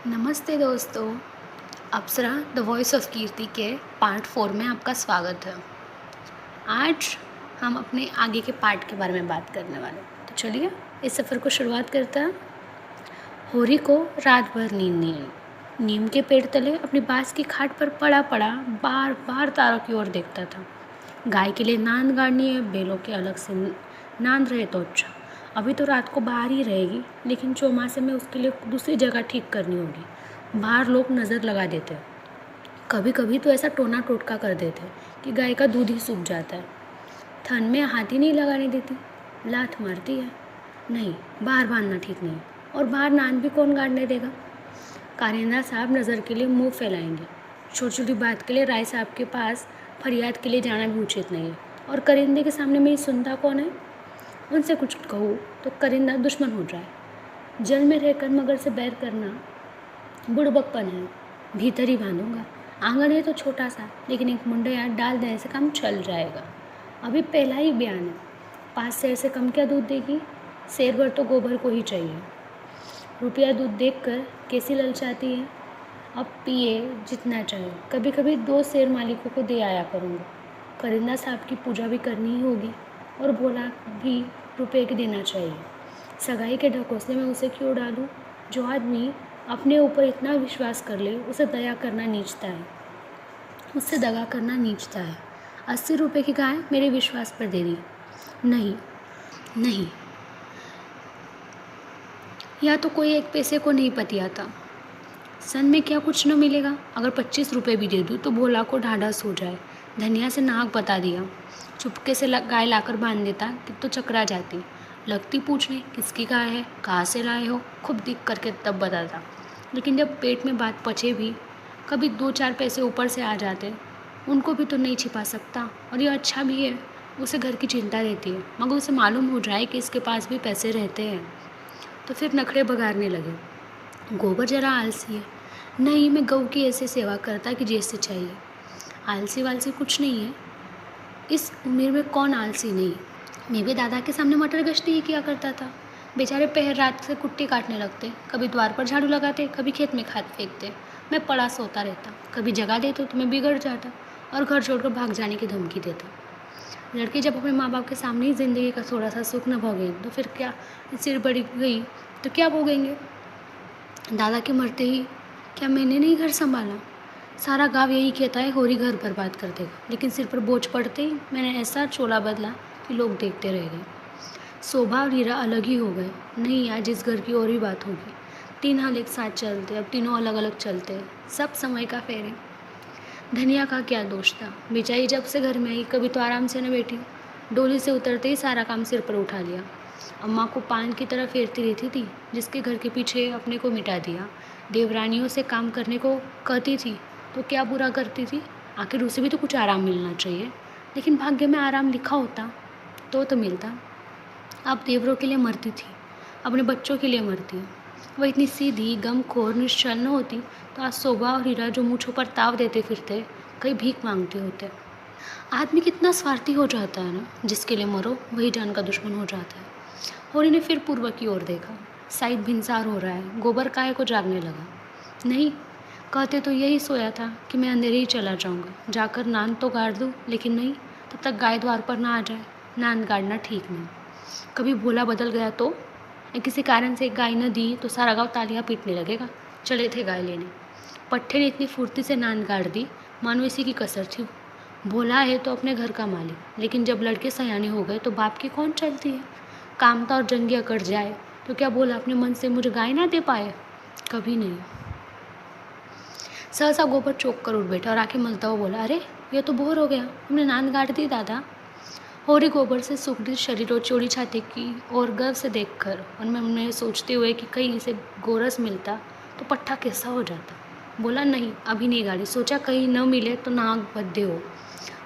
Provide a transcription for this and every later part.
नमस्ते दोस्तों। अप्सरा the voice of कीर्ति के पार्ट 4 में आपका स्वागत है। आज हम अपने आगे के पार्ट के बारे में बात करने वाले हैं। तो चलिए इस सफ़र को शुरुआत करते हैं। होरी को रात भर नींद नहीं आई। नीम के पेड़ तले अपनी बांस की खाट पर पड़ा पड़ा बार बार तारों की ओर देखता था। गाय के लिए नांद गाड़नी है, बैलों के अलग से नांद रहे तो अच्छा। अभी तो रात को बाहर ही रहेगी, लेकिन चौमासे में उसके लिए दूसरी जगह ठीक करनी होगी। बाहर लोग नज़र लगा देते हैं, कभी कभी तो ऐसा टोना टोटका कर देते हैं कि गाय का दूध ही सूख जाता है। थन में हाथ ही नहीं लगाने देती, लात मारती है। नहीं, बाहर बांधना ठीक नहीं, और बाहर नांद भी कौन गाड़ने देगा। कारिंदा साहब नज़र के लिए मुंह फैलाएंगे। छोटी छोटी बात के लिए राय साहब के पास फरियाद के लिए जाना भी उचित नहीं है। और करिंदे के सामने मेरी सुनता कौन है। उनसे कुछ कहूँ तो करिंदा दुश्मन हो जाए। जल में रहकर मगर से बैर करना बुड़बकपन है। भीतर ही बांधूंगा। आंगन है तो छोटा सा, लेकिन एक मुंडा डाल देने से काम चल जाएगा। अभी पहला ही बयान है। 5 सेर से कम क्या दूध देगी। सेर भर तो गोबर को ही चाहिए। रुपया दूध देखकर कैसी ललचाती है। अब पिए जितना चाहे। कभी कभी 2 सेर मालिकों को दे आया करूँगा। करिंदा साहब की पूजा भी करनी ही होगी, और बोला भी रुपये की देना चाहिए। सगाई के ढकोसले में उसे क्यों डालूं। जो आदमी अपने ऊपर इतना विश्वास कर ले, उसे दया करना नीचता है, उससे दगा करना नीचता है। 80 रुपये की गाय मेरे विश्वास पर दे दी। नहीं नहीं, या तो कोई एक पैसे को नहीं पतियाता। सन में क्या कुछ न मिलेगा। अगर 25 रुपये भी दे दूँ तो भोला को ढाढ़स हो जाए। धनिया से नाक बता दिया। चुपके से गाय लाकर बांध देता कि तो चकरा जाती। लगती पूछने किसकी गाय है, कहाँ से लाए हो, खूब दिख करके तब बताता। लेकिन जब पेट में बात पचे भी, कभी 2-4 पैसे ऊपर से आ जाते, उनको भी तो नहीं छिपा सकता। और ये अच्छा भी है, उसे घर की चिंता रहती है। मगर उसे मालूम हो जाए कि इसके पास भी पैसे रहते हैं तो फिर नखरे बगाड़ने लगे। गोबर जरा आलसी है। नहीं, मैं गऊ की ऐसे सेवा करता कि जैसे चाहिए। आलसी वालसी कुछ नहीं है। इस उम्र में कौन आलसी नहीं। मैं भी दादा के सामने मटर गश्ती ही किया करता था। बेचारे पहर रात से कुट्टी काटने लगते, कभी द्वार पर झाड़ू लगाते, कभी खेत में खाद फेंकते। मैं पड़ा सोता रहता। कभी जगा देते तो मैं बिगड़ जाता और घर छोड़कर भाग जाने की धमकी देता। लड़की जब अपने माँ बाप के सामने ही ज़िंदगी का थोड़ा सा सुख न भोगे तो फिर क्या, सिर बड़ी गई तो क्या भोगेंगे। दादा के मरते ही क्या मैंने नहीं घर संभाला। सारा गांव यही कहता है होरी घर बर्बाद कर देगा, लेकिन सिर पर बोझ पड़ते ही मैंने ऐसा चोला बदला कि लोग देखते रह गए। शोभा और हीरा अलग ही हो गए। नहीं यार, जिस घर की और ही बात होगी। 3 हाल एक साथ चलते, अब तीनों अलग अलग चलते। सब समय का फेर है। धनिया का क्या दोष था। बेचारी जब से घर में आई कभी तो आराम से न बैठी। डोली से उतरते ही सारा काम सिर पर उठा लिया। अम्मा को पान की तरह फेरती रहती थी, जिसके घर के पीछे अपने को मिटा दिया। देवरानियों से काम करने को कहती थी तो क्या बुरा करती थी। आखिर उसे भी तो कुछ आराम मिलना चाहिए। लेकिन भाग्य में आराम लिखा होता तो मिलता। अब देवरों के लिए मरती थी, अपने बच्चों के लिए मरती है। वह इतनी सीधी गमखोर निश्चल न होती तो आज शोभा और हीरा जो मूँछों पर ताव देते फिरते, कहीं भीख मांगते होते। आदमी कितना स्वार्थी हो जाता है ना। जिसके लिए मरो वही जान का दुश्मन हो जाता है। होरी ने फिर पूर्व की ओर देखा। शायद भिनसार हो रहा है। गोबर काहे को जागने लगा। नहीं, कहते तो यही सोया था कि मैं अंधेरे ही चला जाऊंगा, जाकर नांद तो गाड़ दूँ, लेकिन नहीं, तब तक गाय द्वार पर ना आ जाए। नांद गाड़ना ठीक नहीं। कभी भोला बदल गया तो, या किसी कारण से गाय न दी तो सारा गाँव तालियां पीटने लगेगा। चले थे गाय लेने। पट्टे ने इतनी फुर्ती से नांद गाड़ दी मानो इसी की कसर थी। भोला है तो अपने घर का मालिक, लेकिन जब लड़के सयाने हो गए तो बाप की कौन चलती है। कामता और जंगी अकड़ जाए तो क्या भोला अपने मन से मुझे गाय ना दे पाए। कभी नहीं। सहसा गोबर चौंक कर उठ बैठा और आंखें मलता हुआ बोला, अरे ये तो बोर हो गया, हमने नांद गाड़ दी दादा। होरी गोबर से सुगठित शरीर और चौड़ी छाती की और गर्व से देखकर उनमें सोचते हुए कि कहीं इसे गोरस मिलता तो पट्टा कैसा हो जाता, बोला, नहीं अभी नहीं गाड़ी। सोचा कहीं न मिले तो नाक बद्दे हो।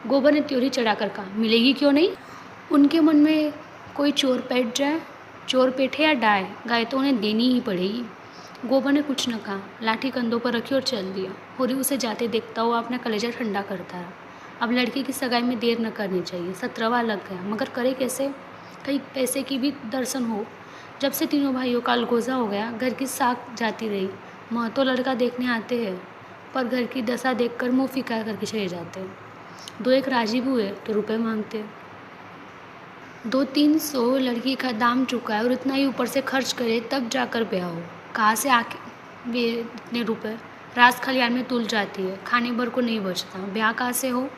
गोबर ने त्योरी चढ़ाकर कहा, मिलेगी क्यों नहीं। उनके मन में कोई चोर बैठ जाए, चोर पेठे या डाय, गाय तो उन्हें देनी ही पड़ेगी। गोबर ने कुछ न कहा, लाठी कंधों पर रखी और चल दिया। होरी उसे जाते देखता हुआ अपना कलेजा ठंडा करता रहा। अब लड़की की सगाई में देर न करनी चाहिए। 17वां लग गया, मगर करे कैसे। कहीं पैसे की भी दर्शन हो। जब से तीनों भाइयों का अलगोजा हो गया, घर की साख जाती रही। महतो लड़का देखने आते हैं, पर घर की दशा देखकर मुंह फिका करके चले जाते हैं। दो एक राजी हुए तो रुपए मांगते हैं। 200-300 लड़की का दाम चुकाए और इतना ही ऊपर से खर्च करे तब जाकर ब्याह हो। कहाँ से आके वे इतने रुपए? रास खलियान में तुल जाती है, खाने भर को नहीं बचता। ब्याह कहाँ से हो?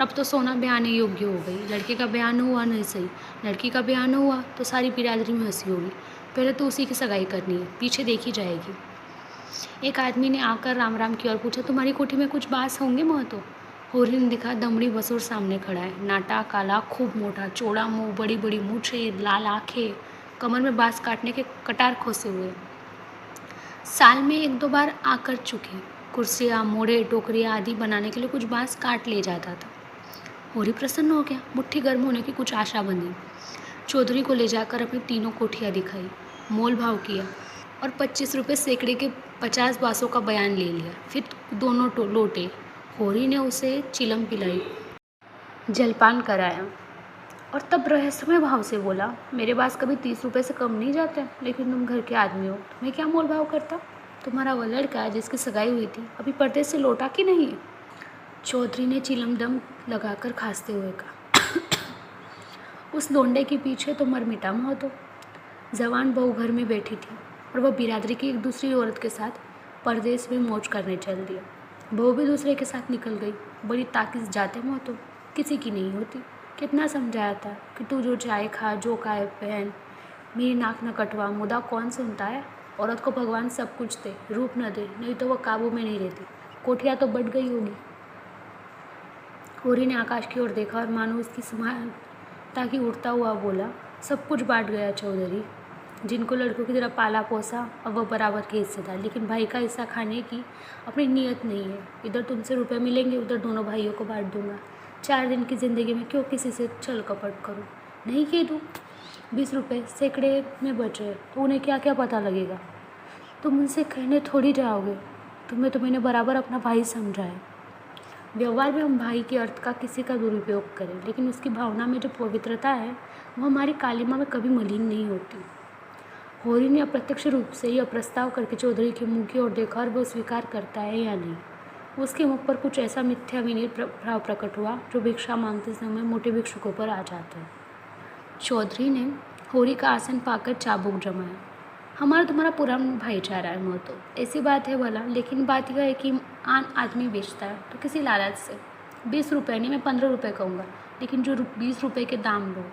अब तो सोना ब्याहने योग्य हो गई। लड़के का ब्याह न हुआ नहीं सही, लड़की का ब्याह न हुआ तो सारी बिरादरी में हंसी होगी। पहले तो उसी की सगाई करनी है, पीछे देखी जाएगी। एक आदमी ने आकर राम राम किया और पूछा, तुम्हारी कोठी में कुछ बास होंगे महतो? होरी ने दिखा, दमड़ी बसुर सामने खड़ा है। नाटा, काला, खूब मोटा, चौड़ा मुंह, बड़ी बड़ी मूछें, लाल आंखें, कमर में बांस काटने के कटार खोसे हुए। साल में 1-2 बार आकर चुके। कुर्सियाँ, मोड़े, टोकरियाँ आदि बनाने के लिए कुछ बांस काट ले जाता था। होरी प्रसन्न हो गया, मुट्ठी गर्म होने की कुछ आशा बंधी। चौधरी को ले जाकर अपनी तीनों कोठियाँ दिखाई, मोल भाव किया और 25 रुपये सैकड़े के 50 बांसों का बयान ले लिया। फिर दोनों लौटे। होरी ने उसे चिलम पिलाई, जलपान कराया और तब रहस्यमय भाव से बोला, मेरे पास कभी 30 रुपये से कम नहीं जाते, लेकिन तुम घर के आदमी हो, तुम्हें क्या मोल भाव करता? तुम्हारा वो लड़का जिसकी सगाई हुई थी अभी परदेश से लौटा कि नहीं? चौधरी ने चिलम दम लगाकर खांसते हुए कहा, उस लोंडे के पीछे तो मर मिटा महतो। जवान बहू घर में बैठी थी और वह बिरादरी की एक दूसरी औरत के साथ परदेश में मौज करने चल दिया। बहू भी दूसरे के साथ निकल गई। बड़ी ताकिस जाते महतो, किसी की नहीं होती। कितना समझाया था कि तू जो चाहे खा, जो खाए पहन, मेरी नाक न कटवा, मुदा कौन सुनता है? औरत को भगवान सब कुछ दे, रूप न दे, नहीं तो वह काबू में नहीं रहती। कोठिया तो बढ़ गई होगी। होरी ने आकाश की ओर देखा और मानो उसकी समानता की उड़ता हुआ बोला, सब कुछ बांट गया चौधरी। जिनको लड़कों की तरह पाला पोसा, अब वह बराबर के हिस्सेदार, लेकिन भाई का हिस्सा खाने की अपनी नीयत नहीं है। इधर तुमसे रुपए मिलेंगे, उधर दोनों भाइयों को बांट दूंगा। 4 दिन की ज़िंदगी में क्यों किसी से छल कपट करूं? नहीं कह दूँ? 20 रुपये सैकड़े में बचे तो उन्हें क्या क्या पता लगेगा? तुम उनसे कहने थोड़ी जाओगे, तुम्हें तो मैंने बराबर अपना भाई समझा है। व्यवहार में हम भाई के अर्थ का किसी का दुरुपयोग करें, लेकिन उसकी भावना में जो पवित्रता है वह हमारी कालिमा में कभी मलिन नहीं होती। होरी ने अप्रत्यक्ष रूप से यह प्रस्ताव करके चौधरी के मुंह की ओर देखा और वह स्वीकार करता है या नहीं। उसके मुख पर कुछ ऐसा मिथ्या विनीत भाव प्रकट हुआ जो भिक्षा मांगते समय मोटे भिक्षुकों पर आ जाता है। चौधरी ने होरी का आसन पाकर चाबुक जमाया, हमारा तुम्हारा पुराना भाईचारा है महतो, ऐसी बात है भला, लेकिन बात यह है कि आन आदमी बेचता है तो किसी लालच से। 20 रुपये नहीं, मैं 15 रुपये कहूँगा, लेकिन जो 20 रुपये के दाम लो।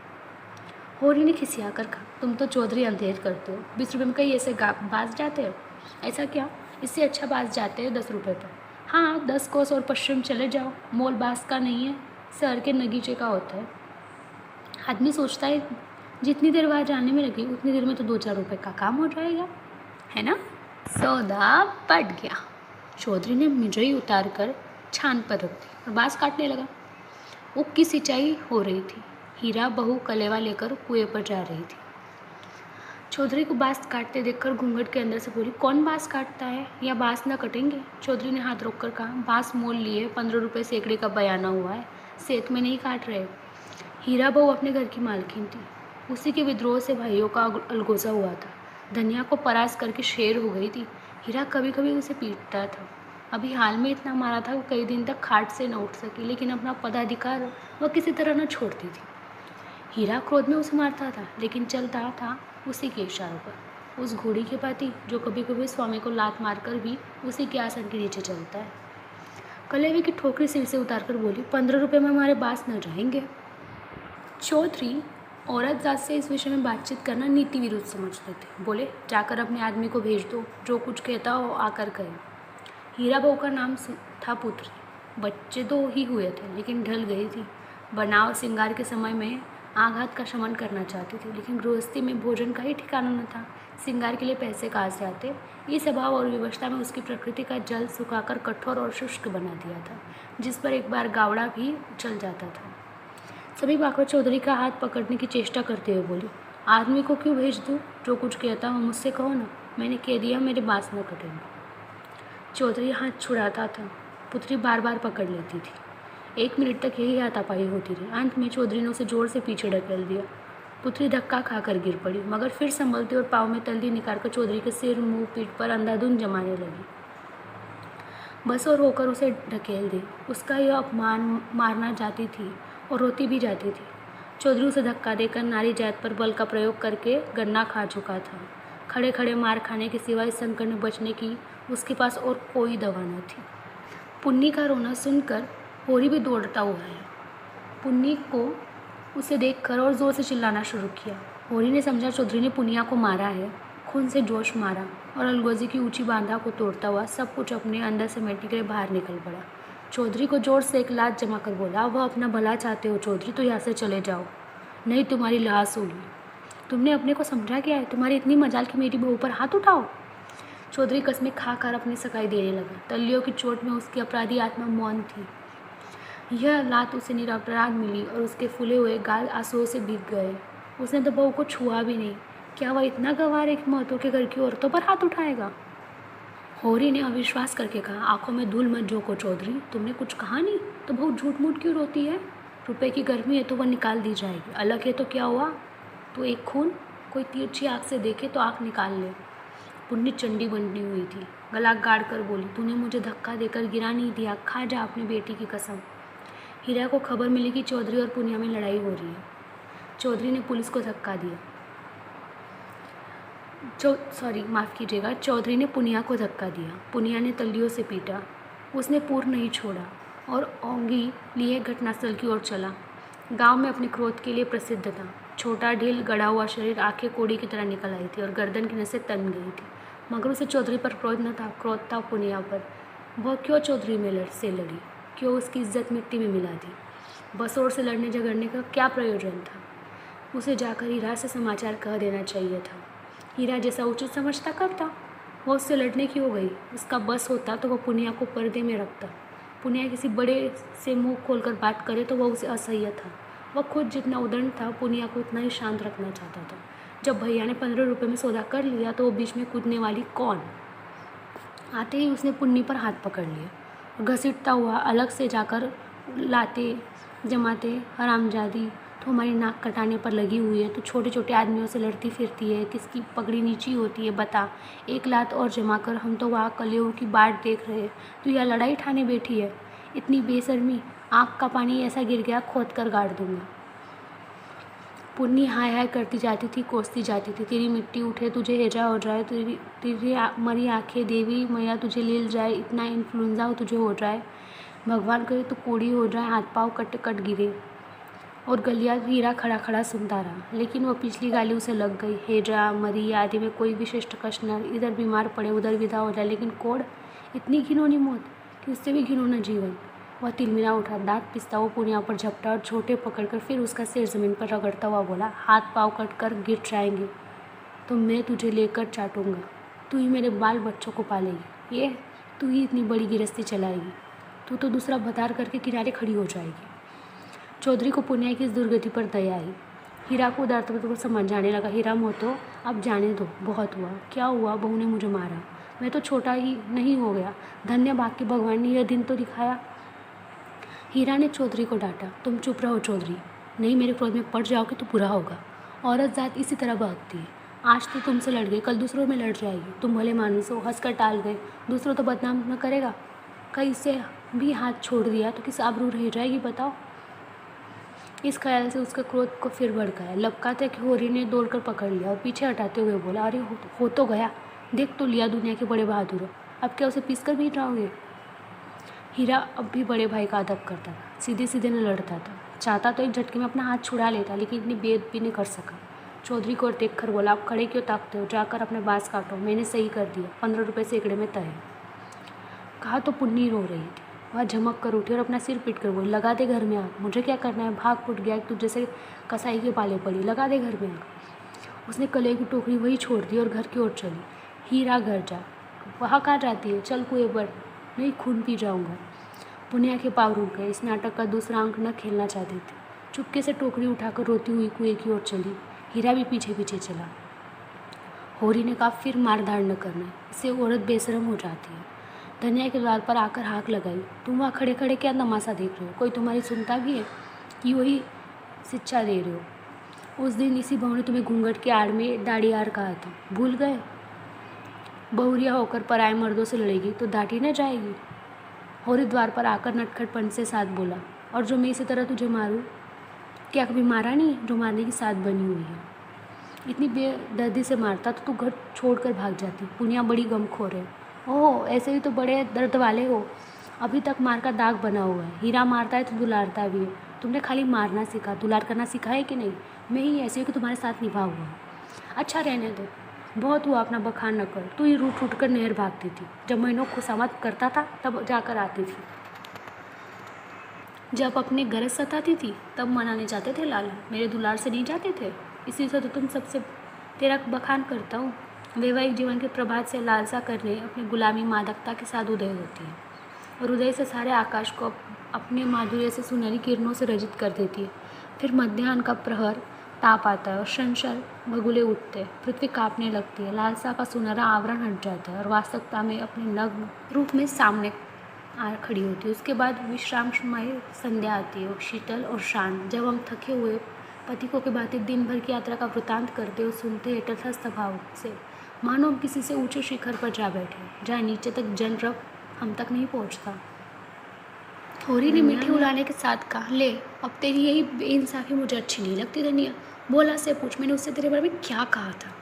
होरी ने खिसिया कर कहा, तुम तो चौधरी अंधेर करते हो। 20 रुपये में कहीं ऐसे बाज जाते हो? ऐसा क्या? इससे अच्छा बाज जाते हैं 10 रुपये पर। हाँ, 10 कोस और पश्चिम चले जाओ, मोल बास का नहीं है, शहर के नगीचे का होता है। आदमी सोचता है जितनी देर वहाँ जाने में लगी उतनी देर में तो 2-4 रुपये का काम हो जाएगा, है ना? सौदा पट गया। चौधरी ने मिर्जई उतार कर छान पर रख दी और बाँस काटने लगा। ऊख की सिंचाई हो रही थी। हीरा बहू कलेवा लेकर कुएं पर जा रही थी। चौधरी को बाँस काटते देखकर घूंघट के अंदर से बोली, कौन बाँस काटता है, या बाँस न कटेंगे? चौधरी ने हाथ रोककर कहा, बाँस मोल लिए, 15 रुपये सैकड़े का बयाना हुआ है, सेत में नहीं काट रहे। हीरा बहू अपने घर की मालकिन थी। उसी के विद्रोह से भाइयों का अलगोजा हुआ था। धनिया को परास करके शेर हो गई थी। हीरा कभी कभी उसे पीटता था। अभी हाल में इतना मारा था कि कई दिन तक खाट से न उठ सकी, लेकिन अपना पदाधिकार वह किसी तरह न छोड़ती थी। हीरा क्रोध में उसे मारता था, लेकिन चलता था उसी के इशारों पर। उस घोड़ी के पाती जो कभी कभी स्वामी को लात मारकर भी उसी के आसन के नीचे चलता है। कलेवे की ठोकरी सिर से उतारकर बोली, 15 रुपये में हमारे बाँस न जाएंगे। चौधरी औरत जात से इस विषय में बातचीत करना नीति विरुद्ध समझते थे। बोले, जाकर अपने आदमी को भेज दो, जो कुछ कहता हो आकर कहे। हीरा बहू का नाम था पुत्री। बच्चे 2 ही हुए थे, लेकिन ढल गई थी। बनाव श्रृंगार के समय में आघात का शमन करना चाहती थी, लेकिन गृहस्थी में भोजन का ही ठिकाना न था। श्रृंगार के लिए पैसे कहाँ से आते? ये स्वभाव और विवशता में उसकी प्रकृति का जल सुखाकर कठोर और शुष्क बना दिया था, जिस पर एक बार गावड़ा भी उछल जाता था। सभी बाकर चौधरी का हाथ पकड़ने की चेष्टा करते हुए बोली, आदमी को क्यों भेज दूँ? जो कुछ कहता हूँ मुझसे कहो ना, मैंने कह दिया मेरे बाँस न कटेंगे। चौधरी हाथ छुड़ाता था, पुत्री बार बार पकड़ लेती थी। 1 मिनट तक यही हाथापाई होती रही। अंत में चौधरी ने उसे जोर से पीछे ढकेल दिया। पुत्री धक्का खाकर गिर पड़ी, मगर फिर संभलती और पाँव में तल्ली निकालकर चौधरी के सिर, मुंह, पीठ पर अंधाधुंध जमाने लगी। बस और होकर उसे ढकेल दी। उसका यह अपमान मारना चाहती थी और रोती भी जाती थी। चौधरी उसे धक्का देकर नारी जात पर बल का प्रयोग करके गन्ना खा चुका था। खड़े खड़े मार खाने के सिवाय इस संकट में बचने की उसके पास और कोई दवा न थी। पुन्नी का रोना सुनकर होरी भी दौड़ता हुआ आया। पुन्नी को उसे देखकर और जोर से चिल्लाना शुरू किया। होरी ने समझा चौधरी ने पुनिया को मारा है। खून से जोश मारा और अलगोजी की ऊंची बांधा को तोड़ता हुआ सब कुछ अपने अंदर समेटने के लिए बाहर निकल पड़ा। चौधरी को जोर से एक लात जमा कर बोला, वह अपना भला चाहते हो चौधरी, तो यहाँ से चले जाओ, नहीं तुम्हारी लाश होगी। तुमने अपने को समझा क्या है? तुम्हारी इतनी मजाल कि मेरी बहू पर हाथ उठाओ। चौधरी कसमें खाकर अपनी सगाई देने लगा। तलियों की चोट में उसकी अपराधी आत्मा मौन थी। यह लात उसे निरपराध मिली और उसके फूले हुए गाल आंसुओं से भीग गए। उसने तो बहू को छुआ भी नहीं। क्या वह इतना गंवार है कि मौतों के घर की औरतों पर हाथ उठाएगा? होरी ने अविश्वास करके कहा, आंखों में धूल मत झोंको चौधरी, तुमने कुछ कहा नहीं तो बहू झूठ मूठ क्यों रोती है? रुपए की गर्मी है तो वह निकाल दी जाएगी, अलग है तो क्या हुआ? तो एक खून कोई तिरछी आँख से देखे तो आँख निकाल ले। पुन्नी चंडी बनी हुई थी, गला गाड़ कर बोली, तूने मुझे धक्का देकर गिरा नहीं दिया, खा जा अपनी बेटी की कसम। हीरा को खबर मिली कि चौधरी और पुनिया में लड़ाई हो रही है। चौधरी ने पुलिस को धक्का दिया। माफ़ कीजिएगा, चौधरी ने पुनिया को धक्का दिया। पुनिया ने तल्लियों से पीटा। उसने पूर्व नहीं छोड़ा और ओंगी लिए घटनास्थल की ओर चला। गांव में अपने क्रोध के लिए प्रसिद्ध था। छोटा ढील गड़ा हुआ शरीर आंखें कोड़ी की तरह निकल आई थी और गर्दन की नसें तन गई थी, मगर उसे चौधरी पर क्रोध न था, क्रोध था पुनिया पर। वह क्यों चौधरी में से लड़ी? क्यों उसकी इज्जत मिट्टी में मिला दी? बसोर से लड़ने झगड़ने का क्या प्रयोजन था? उसे जाकर हीरा से समाचार कह देना चाहिए था। हीरा जैसा उचित समझता करता। वह उससे लड़ने की हो गई। उसका बस होता तो वह पुनिया को पर्दे में रखता। पुनिया किसी बड़े से मुंह खोलकर बात करे तो वह उसे असह्य था। वह खुद जितना उदंड था पुनिया को उतना ही शांत रखना चाहता था। जब भैया ने 15 रुपये में सौदा कर लिया तो वो बीच में कूदने वाली कौन? आते ही उसने पुन्नी पर हाथ पकड़ लिया। घसीटता हुआ अलग से जाकर लाते जमाते, हरामजादी तो हमारी नाक कटाने पर लगी हुई है, तो छोटे छोटे आदमियों से लड़ती फिरती है, किसकी पगड़ी नीची होती है बता। एक लात और जमा कर, हम तो वहाँ कलेऊ की बाट देख रहे हैं, तो यह लड़ाई ठाने बैठी है। इतनी बेशर्मी, आँख का पानी ऐसा गिर गया खोद कर गाड़ दूंगा। पुन्नी हाय हाय करती जाती थी, कोसती जाती थी, तेरी मिट्टी उठे, तुझे हेजा हो जाए, तेरी मरी आंखें देवी मैया तुझे ले जाए, इतना इन्फ्लुएंजा तुझे हो जाए, भगवान करे तो कोड़ी हो जाए, हाथ पाँव कट कट गिरे। और गलिया हीरा खड़ा खड़ा सुनता रहा, लेकिन वह पिछली गाली उसे लग गई। हेजा मरी आदि में कोई विशिष्ट कष्ट न, इधर बीमार पड़े उधर विदा हो जाए, लेकिन कोड़ इतनी घिनौनी मौत कि उससे भी घिनौना जीवन। वह तिलमिला उठा, दांत पिसता हुआ पुनिया पर झपटा और छोटे पकड़कर फिर उसका सिर जमीन पर रगड़ता हुआ बोला, हाथ पाँव कट कर गिर जाएंगे तो मैं तुझे लेकर चाटूंगा, तू ही मेरे बाल बच्चों को पालेगी, ये तू ही इतनी बड़ी गिरस्ती चलाएगी, तू तो दूसरा भतार करके किनारे खड़ी हो जाएगी। चौधरी को पुनिया की इस दुर्गति पर दया आई। हीरा को उदारता को समझ जाने लगा, हीरा मोतो अब जाने दो, बहुत हुआ। क्या हुआ? बहू ने मुझे मारा, मैं तो छोटा ही नहीं हो गया, धन्य भाग्य भगवान ने यह दिन तो दिखाया। हीरा ने चौधरी को डांटा, तुम चुप रहो चौधरी, नहीं मेरे क्रोध में पड़ जाओगे तो बुरा होगा। औरत जात इसी तरह भागती है, आज तो तुमसे लड़ गई, कल दूसरों में लड़ जाएगी। तुम भले मानुस हो, हंस कर टाल गए, दूसरों तो बदनाम न करेगा। कहीं से भी हाथ छोड़ दिया तो किस आबरू रह जाएगी बताओ। इस ख्याल से उसके क्रोध को फिर भड़काया। लपकाते कि होरी ने दौड़कर पकड़ लिया और पीछे हटाते हुए बोला, अरे हो तो गया, देख तो लिया दुनिया के बड़े बहादुर हो, अब क्या उसे पीस कर भी जाओगे? हीरा अब भी बड़े भाई का अदब करता था, सीधे सीधे न लड़ता था। चाहता तो एक झटके में अपना हाथ छुड़ा लेता, लेकिन इतनी बेअदबी नहीं कर सका। चौधरी को देख कर बोला, आप खड़े क्यों ताकते हो, जाकर अपने बाँस काटो, मैंने सही कर दिया, 15 रुपये सैकड़े में तय है। कहा तो पुन्नी रो रही थी। वह झमक कर उठी और अपना सिर पीट कर बोली, लगा दे घर में आग, मुझे क्या करना है, भाग फुट गया तू जैसे कसाई के पाले पड़ी, लगा दे घर में आग। उसने कले की टोकरी वही छोड़ दी और घर की ओर चली। हीरा घर जा, वहाँ कहाँ जाती है, चल कुएं पर, नहीं खून पी जाऊँगा। पुनिया के पाँव रुक गए, इस नाटक का दूसरा अंक न खेलना चाहती थी। चुपके से टोकरी उठाकर रोती हुई कुएं की ओर चली। हीरा भी पीछे पीछे चला। होरी ने कहा, फिर मारधाड़ न करना, इससे औरत बेशरम हो जाती है। धनिया के द्वार पर आकर हाक लगाई, तुम वहाँ खड़े खड़े क्या तमाशा देख रहे हो, कोई तुम्हारी सुनता भी है कि वही शिक्षा दे रहे हो? उस दिन इसी बहू ने तुम्हें घूंघट के आड़ में दाढ़ीयार कहा था, भूल गए? बहुरिया होकर पराए मर्दों से लड़ेगी तो डांटी न जाएगी। होरी द्वार पर आकर नटखटपन से साथ बोला, और जो मैं इसी तरह तुझे मारूं? क्या कभी मारा नहीं जो मारने की साथ बनी हुई है? इतनी बेदर्दी से मारता तो तू घर छोड़कर भाग जाती। पुनिया बड़ी गमखोर है। ओह, ऐसे भी तो बड़े दर्द वाले हो। अभी तक मार का दाग बना हुआ है। हीरा मारता है तो दुलारता भी है। तुमने खाली मारना सीखा, दुलार करना सीखा है कि नहीं? मैं ही ऐसी हूँ कि तुम्हारे साथ निभा हुआ हूँ। अच्छा रहने दे, बहुत हुआ, अपना बखान न कर। तू ही रूठ उठ कर नहर भागती थी। जब महीनों खुशामद करता था तब जाकर आती थी। जब अपने गरज सताती थी तब मनाने जाते थे लाला, मेरे दुलार से नहीं जाते थे। इसी से तो तुम सबसे तेरा बखान करता हूँ। वैवाहिक जीवन के प्रभात से लालसा करने अपनी गुलामी मादकता के साथ उदय होती है, और उदय से सारे आकाश को अपने माधुर्य से सुनहरी किरणों से रजित कर देती है। फिर मध्याह्न का प्रहर ताप आता है और शंशर बगुले उठते हैं। पृथ्वी कांपने लगती है, लालसा का सुनहरा आवरण हट जाता है और वास्तविकता में अपने नग्न रूप में सामने आ खड़ी होती है। उसके बाद विश्राममय संध्या आती है, वो शीतल और शांत। जब हम थके हुए पथिकों के भांति दिन भर की यात्रा का वृतांत करते और सुनते हैं तटस्थ भाव से, मानो हम किसी से ऊंचे शिखर पर जा बैठे, जहाँ नीचे तक जनरब हम तक नहीं पहुँचता। होरी ने मीठी उड़ाने के साथ कहा, ले अब तेरी यही बेइंसाफी मुझे अच्छी नहीं लगती धनिया। बोला से पूछ, मैंने उससे तेरे बारे में क्या कहा था?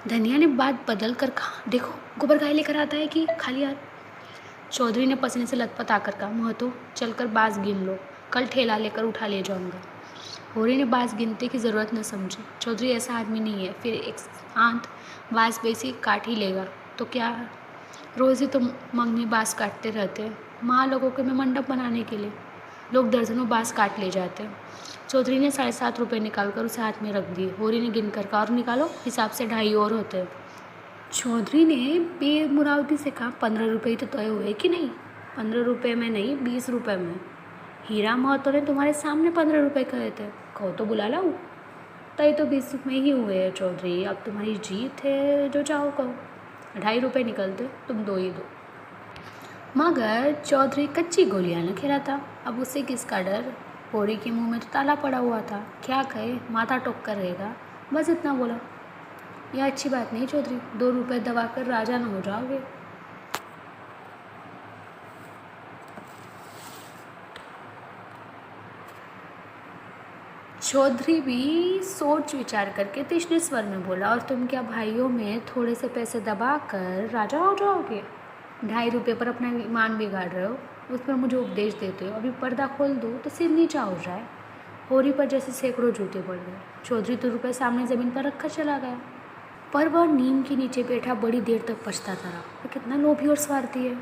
धनिया ने बात बदल कर कहा, देखो गोबर गाय लेकर आता है कि खाली हाथ? चौधरी ने पसीने से लथपथ आकर कहा, महतो चलकर बाँस गिन लो, कल ठेला लेकर उठा ले जाऊंगा। होरी ने बाँस गिनते की ज़रूरत न समझी। चौधरी ऐसा आदमी नहीं है, फिर एक आंत बाँस बेसी काट ही लेगा तो क्या? रोज़ ही तो मंगनी बाँस काटते रहते हैं, माँ लोगों के में मंडप बनाने के लिए। लोग दर्जनों बाँस काट ले जाते हैं। चौधरी ने 7.5 रुपये निकाल कर उसे हाथ में रख दिए। होरी ने गिन कर कहा, और निकालो, हिसाब से 2.5 और होते हैं। चौधरी ने बेमुरावती से कहा, 15 रुपये ही तो तय हुए कि नहीं? 15 रुपये में नहीं, 20 रुपये में। हीरा महतो ने तुम्हारे सामने 15 रुपये कहे थे, कहो तो बुला लाऊं? तय तो 20 में ही हुए हैं चौधरी, अब तुम्हारी जीत है, जो चाहो कहो। 2.5 रुपये निकलते, तुम 2 ही दो। मगर चौधरी कच्ची गोलियां न खिलाता, अब उसे किसका डर? होरी के मुंह में तो ताला पड़ा हुआ था, क्या कहे, माथा टोक कर रहेगा। बस इतना बोला, यह अच्छी बात नहीं चौधरी, 2 रुपये दबा कर राजा न हो जाओगे। चौधरी भी सोच विचार करके तीक्ष्ण स्वर में बोला, और तुम क्या भाइयों में थोड़े से पैसे दबा कर राजा हो जाओगे? 2.5 रुपये पर अपना ईमान बिगाड़ रहे हो, उस पर मुझे उपदेश देते हो। अभी पर्दा खोल दो तो सिर नीचा हो जाए। होरी पर जैसे सैकड़ों जूते पड़ गए। चौधरी तो रुपये सामने ज़मीन पर रखकर चला गया, पर वह नीम के नीचे बैठा बड़ी देर तक पछताता रहा। वो कितना लोभी और स्वार्थी है,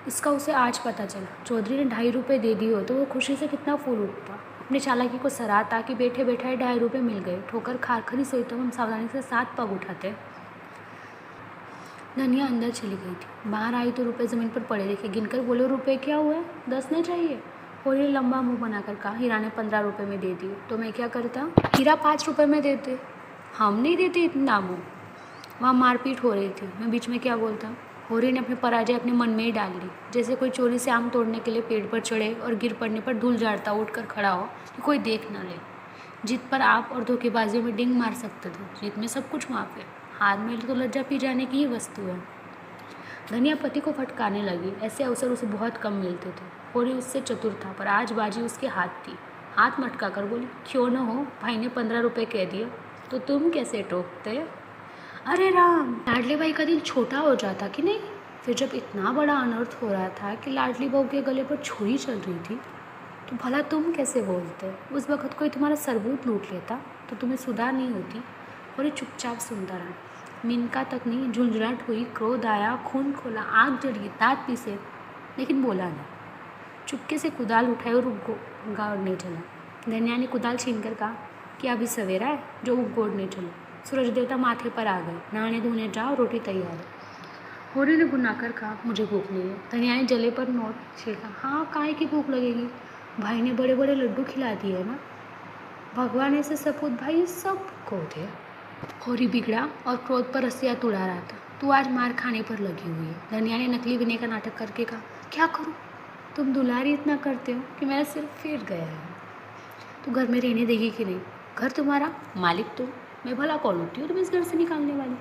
इसका उसे आज पता चला। चौधरी ने 2.5 रुपये दे दिए हो तो वो खुशी से कितना फूल उठता। अपने चालाकी को सराहता कि बैठे बैठे 2.5 रुपये मिल गए। ठोकर खार खरी सोई तो हम सावधानी से 7 पग उठाते। धनिया अंदर चली गई थी, बाहर आई तो रुपये ज़मीन पर पड़े देखे। गिनकर बोले, रुपये क्या हुआ? 10 न चाहिए? होरी ने लंबा मुंह बनाकर कहा, हीरा ने 15 रुपये में दे दिए तो मैं क्या करता? हीरा 5 रुपये में देते। हम नहीं देते इतना मुँह। वहाँ मारपीट हो रही थी, मैं बीच में क्या बोलता? होरी ने अपनी पराजय अपने मन में ही डाल ली, जैसे कोई चोरी से आम तोड़ने के लिए पेड़ पर चढ़े और गिर पड़ने पर धूल झाड़ता उठकर खड़ा हो कि कोई देख ना ले। जीत पर आप और धोखेबाजियों में डिंग मार सकते थे, जीत में सब कुछ माफ है। हार में तो लज्जा पी जाने की ही वस्तु है। धनिया पति को फटकारने लगी, ऐसे अवसर उसे बहुत कम मिलते थे। होरी उससे चतुर था, पर आज बाजी उसके हाथ थी। हाथ मटका कर बोली, क्यों न हो, भाई ने 15 रुपये कह दिए तो तुम कैसे टोकते? अरे राम, लाडले भाई का दिल छोटा हो जाता कि नहीं? फिर जब इतना बड़ा अनर्थ हो रहा था कि लाडली बहू के गले पर छुरी चल रही थी, तो भला तुम कैसे बोलते? उस वक्त कोई तुम्हारा सरबूत लूट लेता तो तुम्हें सुधार नहीं होती। और ये चुपचाप सुनता रहा। मिनका तक नहीं, झुंझुनाहट हुई, क्रोध आया, खून खोला, आँख जली, दांत पीसे, लेकिन बोला नहीं। चुपके से कुदाल उठाए और उगोड़ने चला। धनिया ने कुदाल छीनकर कहा कि अभी सवेरा है जो उगोड़ने चलो, सूरज देवता माथे पर आ गए, नहाने धोने जाओ, रोटी तैयार है। होरी ने गुनाकर कहा, मुझे भूख नहीं है। धनिया ने जले पर नोट छेड़ा, हाँ काहे की भूख लगेगी, भाई ने बड़े बड़े लड्डू खिला दिए है ना। भगवान ऐसे सपूत भाई सब को थे। होरी बिगड़ा और क्रोध पर रस्सियाँ तुड़ा रहा था। तू आज मार खाने पर लगी हुई है। धनिया ने नकली विनय का नाटक करके कहा, क्या करूँ? तुम दुलारी इतना करते हो कि मेरा सिर फिर गया है। तू घर में रहने देगी कि नहीं? घर तुम्हारा, मालिक तुम, मैं भला कौन होती हूँ तुम्हें इस घर से निकालने वाली।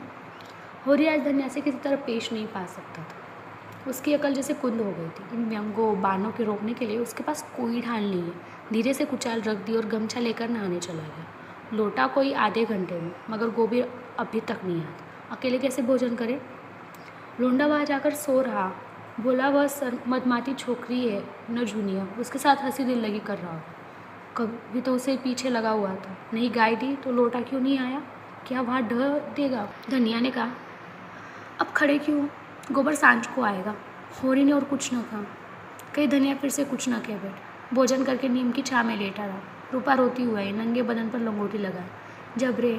होरी आज धन्या से किसी तरह पेश नहीं पा सकता था। उसकी अकल जैसे कुंद हो गई थी। इन व्यंगों बानों के रोकने के लिए उसके पास कोई ढाल नहीं है। धीरे से कुचाल रख दी और गमछा लेकर नहाने चला गया। लौटा कोई आधे घंटे में, मगर गोभी अभी तक नहीं आया। अकेले कैसे भोजन करे। लोंडा वहाँ जाकर सो रहा। बोला वह मदमाती छोकरी है न जूनिया, उसके साथ हंसी दिल लगी कर रहा हो। कभी तो उसे पीछे लगा हुआ था। नहीं गाय दी तो लौटा क्यों नहीं आया। क्या वहाँ ढह देगा। धनिया ने कहा, अब खड़े क्यों, गोबर सांझ को आएगा। होरी ने और कुछ न कहा। कहीं धनिया फिर से कुछ न कह बैठ। भोजन करके नीम की छाँव में लेटा रहा। रूपा रोती हुआ है, नंगे बदन पर लंगोटी लगाए, जबरे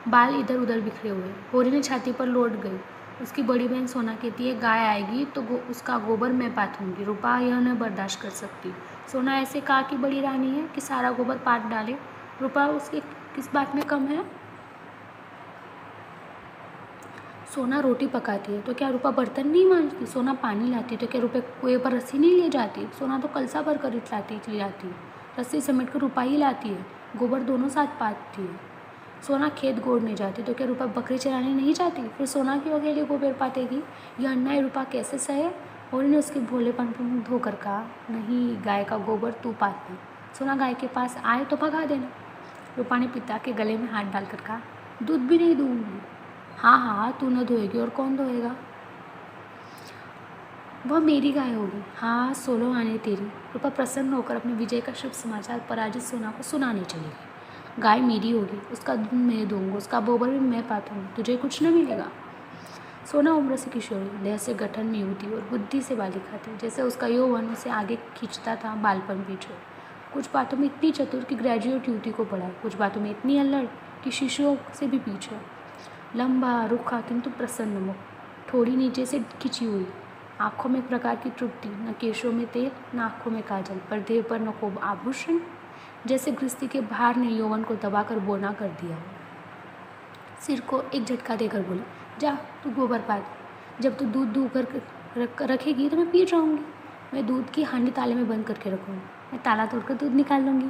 बाल इधर उधर बिखरे हुए। होरी ने छाती पर लौट गई। उसकी बड़ी बहन सोना कहती है गाय आएगी तो उसका गोबर मैं पाथूंगी। रूपा यह न बर्दाश्त कर सकती। सोना ऐसे कहा कि बड़ी रानी है कि सारा गोबर पाथ डाले। रूपा उसके किस बात में कम है। सोना रोटी पकाती है तो क्या रूपा बर्तन नहीं मांजती। सोना पानी लाती तो क्या रूपा कुएं पर रस्सी नहीं ले जाती। सोना तो कलसा भर कर ले जाती है, रस्सी समेट कर रूपा ही लाती है। गोबर दोनों साथ पाथती है। सोना खेत गोड़ने जाती तो क्या रूपा बकरी चराने नहीं जाती। फिर सोना क्यों अकेले गोबर पातेगी। यह अन्याय रूपा कैसे सहे। और ने उसके भोलेपन पर मुँह धोकर कहा, नहीं, गाय का गोबर तू पातना। सोना गाय के पास आए तो भगा देना। रूपा ने पिता के गले में हाथ डालकर कहा, दूध भी नहीं दूंगी। हाँ हाँ, तू न धोएगी और कौन धोएगा। वह मेरी गाय होगी। हाँ, 16 आने तेरी। रूपा प्रसन्न होकर अपने विजय का शुभ समाचार पराजित सोना को सुनाने चली गई। गाय मेरी होगी, उसका दूध मैं दूंगा, उसका गोबर भी मैं पाथूंगी, तुझे कुछ न मिलेगा। सोना उम्र से किशोरी, देह से गठन में युवती और बुद्धि से बालिका थी। जैसे उसका यौवन उसे आगे खींचता था, बालपन पीछे। कुछ बातों में इतनी चतुर कि ग्रेजुएट युवती को पढ़ाए, कुछ बातों में इतनी अल्लड़ कि शिशुओं से भी पीछे। लंबा, रूखा किंतु प्रसन्न मुख, थोड़ी नीचे से खिंची हुई, आँखों में एक प्रकार की तृप्ति, न केशों में तेल न आँखों में काजल, पर देह पर न को आभूषण। जैसे गृहस्थी के भार ने यौवन को दबाकर बोना कर दिया। सिर को एक झटका देकर बोली, जा तू गोबर पात। जब तू दूध दूह कर रखेगी तो मैं पी जाऊँगी। मैं दूध की हांडी ताले में बंद करके रखूँगी। मैं ताला तोड़कर दूध निकाल लूँगी।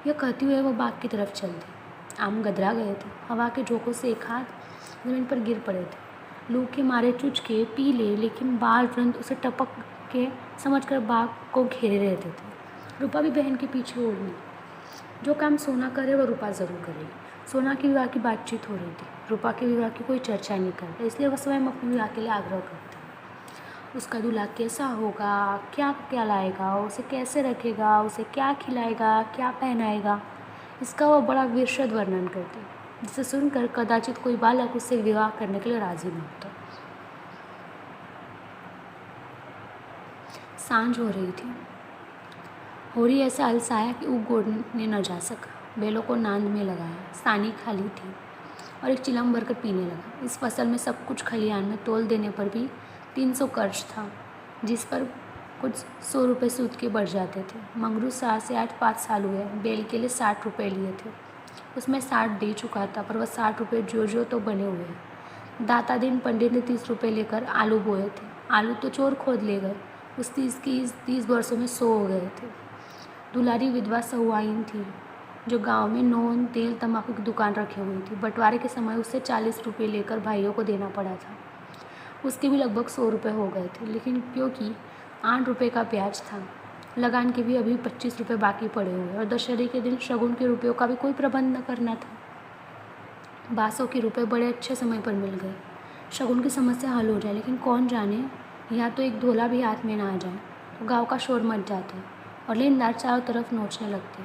यह कहती हुए वह बाग की तरफ चल दी। आम गदरा गए थे। हवा के झोंकों से एक हाथ जमीन पर गिर पड़े थे। लू के मारे चुच के पी ले, लेकिन बाल वृंद उसे टपक के समझकर बाग को घेरे रहते थे। रूपा भी बहन के पीछे ओढ़ ली। जो काम सोना करे वह रूपा ज़रूर करेगी। सोना के विवाह की बातचीत हो रही थी। रूपा के विवाह की कोई चर्चा नहीं करता, इसलिए वह स्वयं अपने विवाह के लिए आग्रह करता। उसका दूल्हा कैसा होगा, क्या क्या लाएगा, उसे कैसे रखेगा, उसे क्या खिलाएगा, क्या पहनाएगा, इसका वह बड़ा विशद वर्णन करती, जिसे सुनकर कदाचित कोई बालक उससे विवाह करने के लिए राजी न होता। सांझ हो रही थी। होरी ऐसा अलसाया कि ऊँग ओढ़ने न जा सका। बैलों को नांद में लगाया। सानी खाली थी और एक चिलम भरकर पीने लगा। इस फसल में सब कुछ खलिहान में तोल देने पर भी 300 कर्ज था, जिस पर कुछ 100 रुपये सूद के बढ़ जाते थे। मंगरू 7 से 8 5 साल हुए। बैल के लिए 60 रुपये लिए थे। उसमें 60 दे चुका था, पर वह 60 रुपये जो तो बने हुए हैं। दाता दिन पंडित ने 30 रुपये लेकर आलू बोए थे। आलू तो चोर खोद ले गए। उस 30 वर्षों में 100 हो गए थे। दुलारी विधवा सहुआइन थी, जो गांव में नोन तेल तंबाकू की दुकान रखे हुई थी। बंटवारे के समय उससे 40 रुपये लेकर भाइयों को देना पड़ा था। उसके भी लगभग 100 रुपये हो गए थे, लेकिन क्योंकि 8 रुपये का ब्याज था, लगान के भी अभी 25 रुपये बाकी पड़े हुए और दशहरे के दिन शगुन के रुपयों का भी कोई प्रबंध न करना था। बासों के रुपये बड़े अच्छे समय पर मिल गए। शगुन की समस्या हल हो जाए, लेकिन कौन जाने, यहाँ तो एक धोला भी हाथ में ना आ जाए तो गाँव का शोर मच जाता है और लेनदार चारों तरफ नोचने लगते।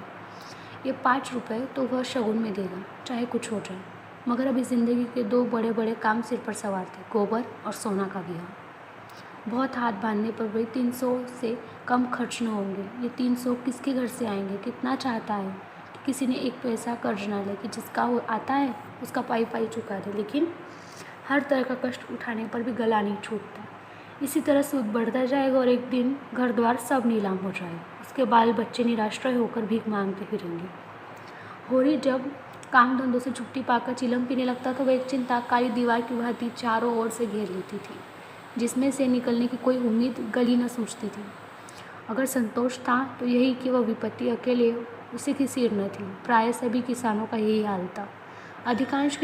ये 5 रुपये तो वह शगुन में देगा, चाहे कुछ हो जाए। मगर अभी ज़िंदगी के 2 बड़े बड़े काम सिर पर सवार थे, गोबर और सोना का विवाह। बहुत हाथ बांधने पर वही 300 से कम खर्च न होंगे। ये 300 किसके घर से आएंगे। कितना चाहता है कि किसी ने 1 पैसा कर्ज ना ले, कि जिसका वो आता है उसका पाई पाई चुका दे, लेकिन हर तरह का कष्ट उठाने पर भी गला नहीं छूटता। इसी तरह सूद बढ़ता जाएगा और एक दिन घर द्वार सब नीलाम हो जाएगा। उसके बाल बच्चे निराश्रय होकर भीख मांगते फिरेंगे। होरी जब काम धंधों से छुट्टी पाकर चिलम पीने लगता तो वह एक चिंता काली दीवार की भांति चारों ओर से घेर लेती थी, जिसमें से निकलने की कोई उम्मीद गली न सूझती थी। अगर संतोष था तो यही कि वह विपत्ति अकेले उसी की सिर न थी। प्राय सभी किसानों का यही हाल था। अधिकांश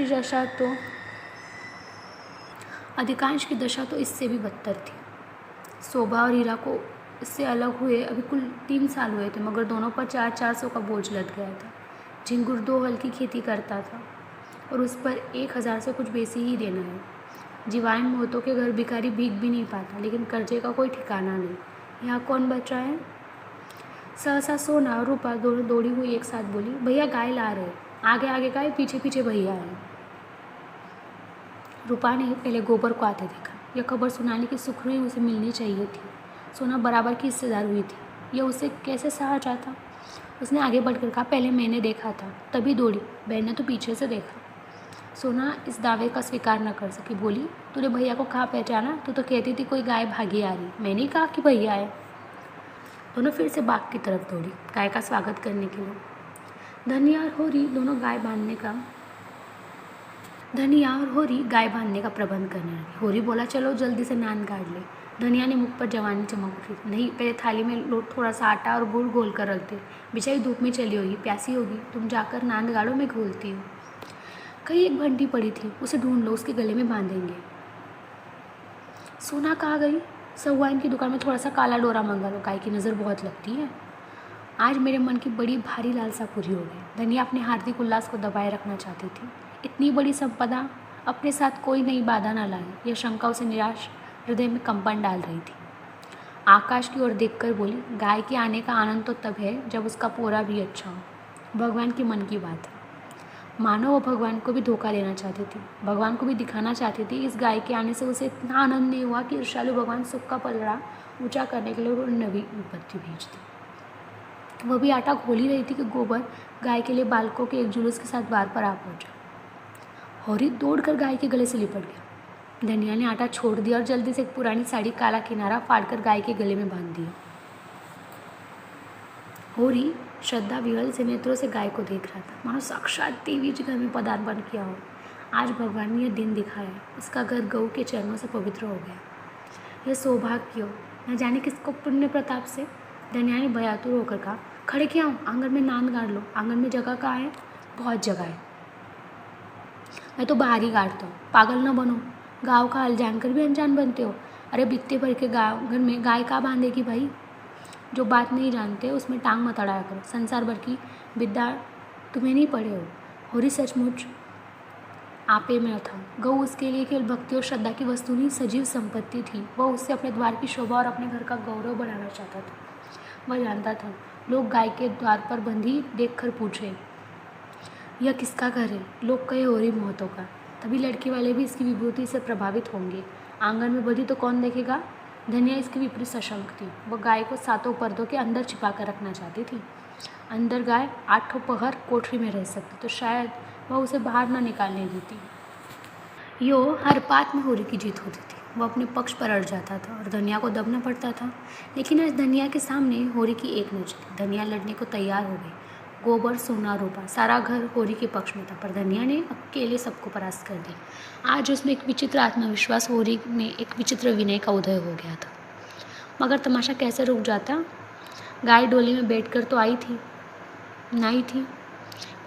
की दशा तो इससे भी बदतर थी। शोभा और हीरा को इससे अलग हुए अभी कुल 3 साल हुए थे, मगर दोनों पर 400 का बोझ लद गया था। झिंगुर 2 हल की खेती करता था और उस पर 1000 से कुछ बेसी ही देना है। जीवाइन मोहतों के घर भिखारी भीख भी नहीं पाता, लेकिन कर्जे का कोई ठिकाना नहीं। यहाँ कौन बचा है? सहसा सोना और रूपा दोनों दौड़ी हुई एक साथ बोली, भैया गाय ला रहे। आगे आगे गाय, पीछे पीछे भैया है। रूपा ने पहले गोबर को आते देखा। यह खबर सुनाने की सुखरुई उसे मिलनी चाहिए थी। सोना बराबर की हिस्सेदार हुई थी। यह उसे कैसे सहा जाता? उसने आगे बढ़कर कहा, पहले मैंने देखा था, तभी दौड़ी। बहन ने तो पीछे से देखा। सोना इस दावे का स्वीकार न कर सकी। बोली, तूने भैया को कहाँ पहचाना? तू तो कहती थी कोई गाय भागी आ रही। मैंने ही कहा कि भैया है। दोनों फिर से बाग की तरफ दौड़ी, गाय का स्वागत करने के लिए। धनिया और होरी गाय बांधने का प्रबंध करने लगे। होरी बोला, चलो जल्दी से नान गाड़ ले। धनिया ने मुख पर जवानी चमक उठी। नहीं, पहले थाली में थोड़ा सा आटा और गुड़ घोल कर रख दे। बेचारी धूप में चली होगी, प्यासी होगी। तुम जाकर नान गाड़ो, मैं घोलती हूँ। कहीं एक घंटी पड़ी थी, उसे ढूंढ लो, उसके गले में बांधेंगे। सोना कहाँ गई? सहुआइन की दुकान में थोड़ा सा काला डोरा मंगा लो, गाय की नज़र बहुत लगती है। आज मेरे मन की बड़ी भारी लालसा पूरी हो गई। धनिया अपने हार्दिक उल्लास को दबाए रखना चाहती थी। इतनी बड़ी संपदा अपने साथ कोई नई बाधा न लाए, यह शंका उसे निराश हृदय में कंपन डाल रही थी। आकाश की ओर देखकर बोली, गाय के आने का आनंद तो तब है जब उसका पोरा भी अच्छा हो। भगवान के मन की बात है। मानो वो भगवान को भी धोखा देना चाहती थी। भगवान को भी दिखाना चाहती थी इस गाय के आने से उसे इतना आनंद नहीं हुआ कि ईर्ष्यालु भगवान सुख का पलड़ा ऊंचा करने के लिए वो नवी विपत्ति भेजती। वह भी आटा घोल ही रही थी कि गोबर गाय के लिए बालकों के एक जुलूस के साथ बार पर आ पहुंचा। होरी दौड़कर गाय के गले से लिपट गया। धनिया ने आटा छोड़ दिया और जल्दी से एक पुरानी साड़ी काला किनारा फाड़कर गाय के गले में बांध दिया। होरी श्रद्धा विहल से नेत्रों से गाय को देख रहा था, मानो साक्षात देवी जी घर में पदार्पण किया हो। आज भगवान ने यह दिन दिखाया, उसका घर गऊ के चरणों से पवित्र हो गया। यह सौभाग्य हो, न जाने किसको पुण्य प्रताप से। धनिया ने भयातुर होकर कहा, खड़े क्या हो, आंगन में नान गाड़ लो। आंगन में जगह कहाँ है? बहुत जगह है। मैं तो बाहर ही गाड़ता हूँ। पागल न बनो, गाँव का हाल जानकर भी अनजान बनते हो। अरे बित्ते भर के गाँव घर में गाय कहाँ बांधेगी भाई? जो बात नहीं जानते उसमें टांग मत अड़ाया करो। संसार भर की विद्या तुम्हें नहीं पढ़े हो। होरी सचमुच आपे में था। गऊ उसके लिए केवल भक्ति और श्रद्धा की वस्तु नहीं, सजीव संपत्ति थी। वह उससे अपने द्वार की शोभा और अपने घर का गौरव बढ़ाना चाहता था। वह जानता था लोग गाय के द्वार पर बंधी देखकर पूछे, यह किसका घर है? लोग कहे होरी मोहतों का। तभी लड़के वाले भी इसकी विभूति से प्रभावित होंगे। आंगन में बंधी तो कौन देखेगा? धनिया इसके विपरीत सशंक थी। वह गाय को 7 पर्दों के अंदर छिपा कर रखना चाहती थी। अंदर गाय 8 पहर कोठरी में रह सकती तो शायद वह उसे बाहर न निकालने देती। यो हर बात में होरी की जीत होती थी। वह अपने पक्ष पर अड़ जाता था और धनिया को दबना पड़ता था। लेकिन आज धनिया के सामने होरी की एक न चली। धनिया लड़ने को तैयार हो गई। गोबर, सोना, रूपा, सारा घर होरी के पक्ष में था, पर धनिया ने अकेले सबको परास्त कर दिया। आज उसमें एक विचित्र आत्मविश्वास, होरी में एक विचित्र विनय का उदय हो गया था। मगर तमाशा कैसे रुक जाता? गाय डोली में बैठकर तो आई थी, नहीं थी।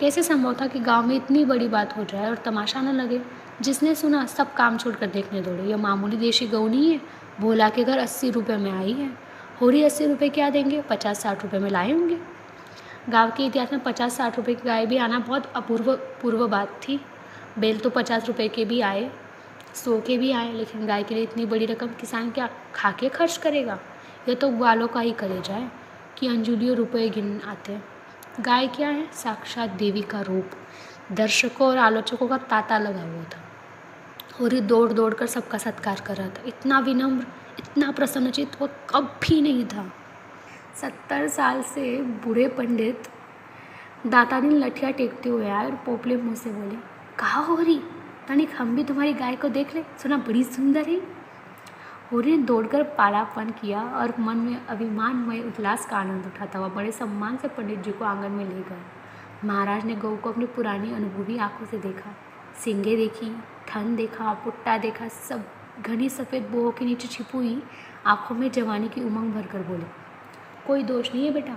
कैसे संभव था कि गांव में इतनी बड़ी बात हो जाए और तमाशा न लगे? जिसने सुना सब काम छोड़कर देखने दौड़े। यह मामूली देशी गऊ नहीं है। भोला के घर 80 रुपये में आई है। होरी 80 रुपये क्या देंगे? 50-60 रुपये में लाए होंगे। गांव के इतिहास में 50-60 रुपये की गाय भी आना बहुत पूर्व बात थी। बैल तो 50 रुपये के भी आए, 100 के भी आए, लेकिन गाय के लिए इतनी बड़ी रकम किसान क्या खा के खर्च करेगा? यह तो ग्वालों का ही कलेजा है कि अंजुलियों रुपये गिन आते। गाय क्या है? साक्षात देवी का रूप। दर्शकों और आलोचकों का तांता लगा हुआ था। होरी दौड़ दौड़ कर सबका सत्कार कर रहा था। इतना विनम्र, इतना प्रसन्नचित्त वो कभी नहीं था। 70 साल से बूढ़े पंडित दातानी लठिया टेकते हुए आए और पोपले मुँह से बोले, कहा होरी, तनिक हम भी तुम्हारी गाय को देख ले, सुना बड़ी सुंदर है। होरी ने दौड़कर पालापन किया और मन में अभिमानमय उल्लास का आनंद उठाता हुआ बड़े सम्मान से पंडित जी को आंगन में ले गए। महाराज ने गऊ को अपनी पुरानी अनुभवी आंखों से देखा। सींगे देखी, ठन देखा, पुट्टा देखा, सब घनी सफ़ेद बोहों के नीचे छिपी हुई आंखों में जवानी की उमंग भरकर बोले, कोई दोष नहीं है बेटा,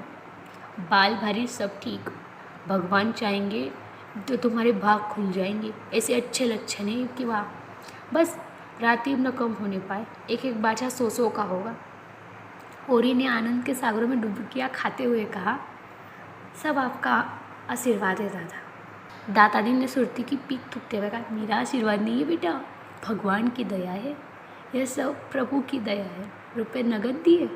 बाल भारी सब ठीक, भगवान चाहेंगे तो तुम्हारे भाग खुल जाएंगे। ऐसे अच्छे लक्षण हैं कि वाह, बस रात ही न कम होने पाए, एक एक बाछा 100 का होगा। होरी ने आनंद के सागरों में डुबकियाँ खाते हुए कहा, सब आपका आशीर्वाद है दादा। दादाजी ने सुरती की पीक थूकते हुए कहा, मेरा आशीर्वाद नहीं है बेटा, भगवान की दया है, यह सब प्रभु की दया है। रुपए नगद दिए।